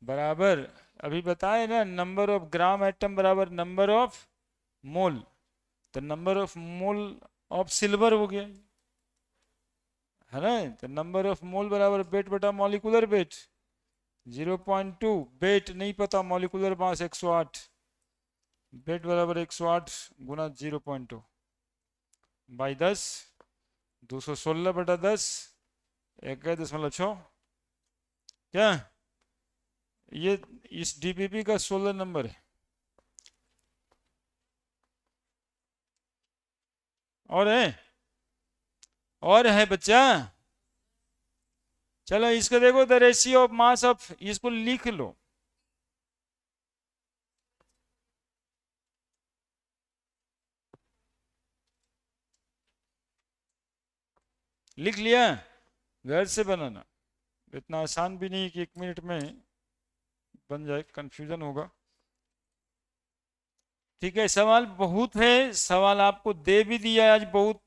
बराबर, अभी बताए ना, नंबर ऑफ ग्राम एटम बराबर नंबर ऑफ मोल, तो number of mole of silver हो गया, है ना। तो नंबर ऑफ मोल बराबर वेट बटा मॉलिक्यूलर वेट, 0.2 वेट नहीं पता, मॉलिक्यूलर मास 108, वेट बराबर 108 गुना 0.2 बाई 10, 216/10, 1.6। क्या ये इस डीपीपी का 16 नंबर है। और है, और है बच्चा। चलो इसको देखो, the ratio of mass of, इसको लिख लो। लिख लिया, घर से बनाना, इतना आसान भी नहीं कि 1 मिनट में बन जाए, कंफ्यूजन होगा। ठीक है, सवाल बहुत है, सवाल आपको दे भी दिया आज बहुत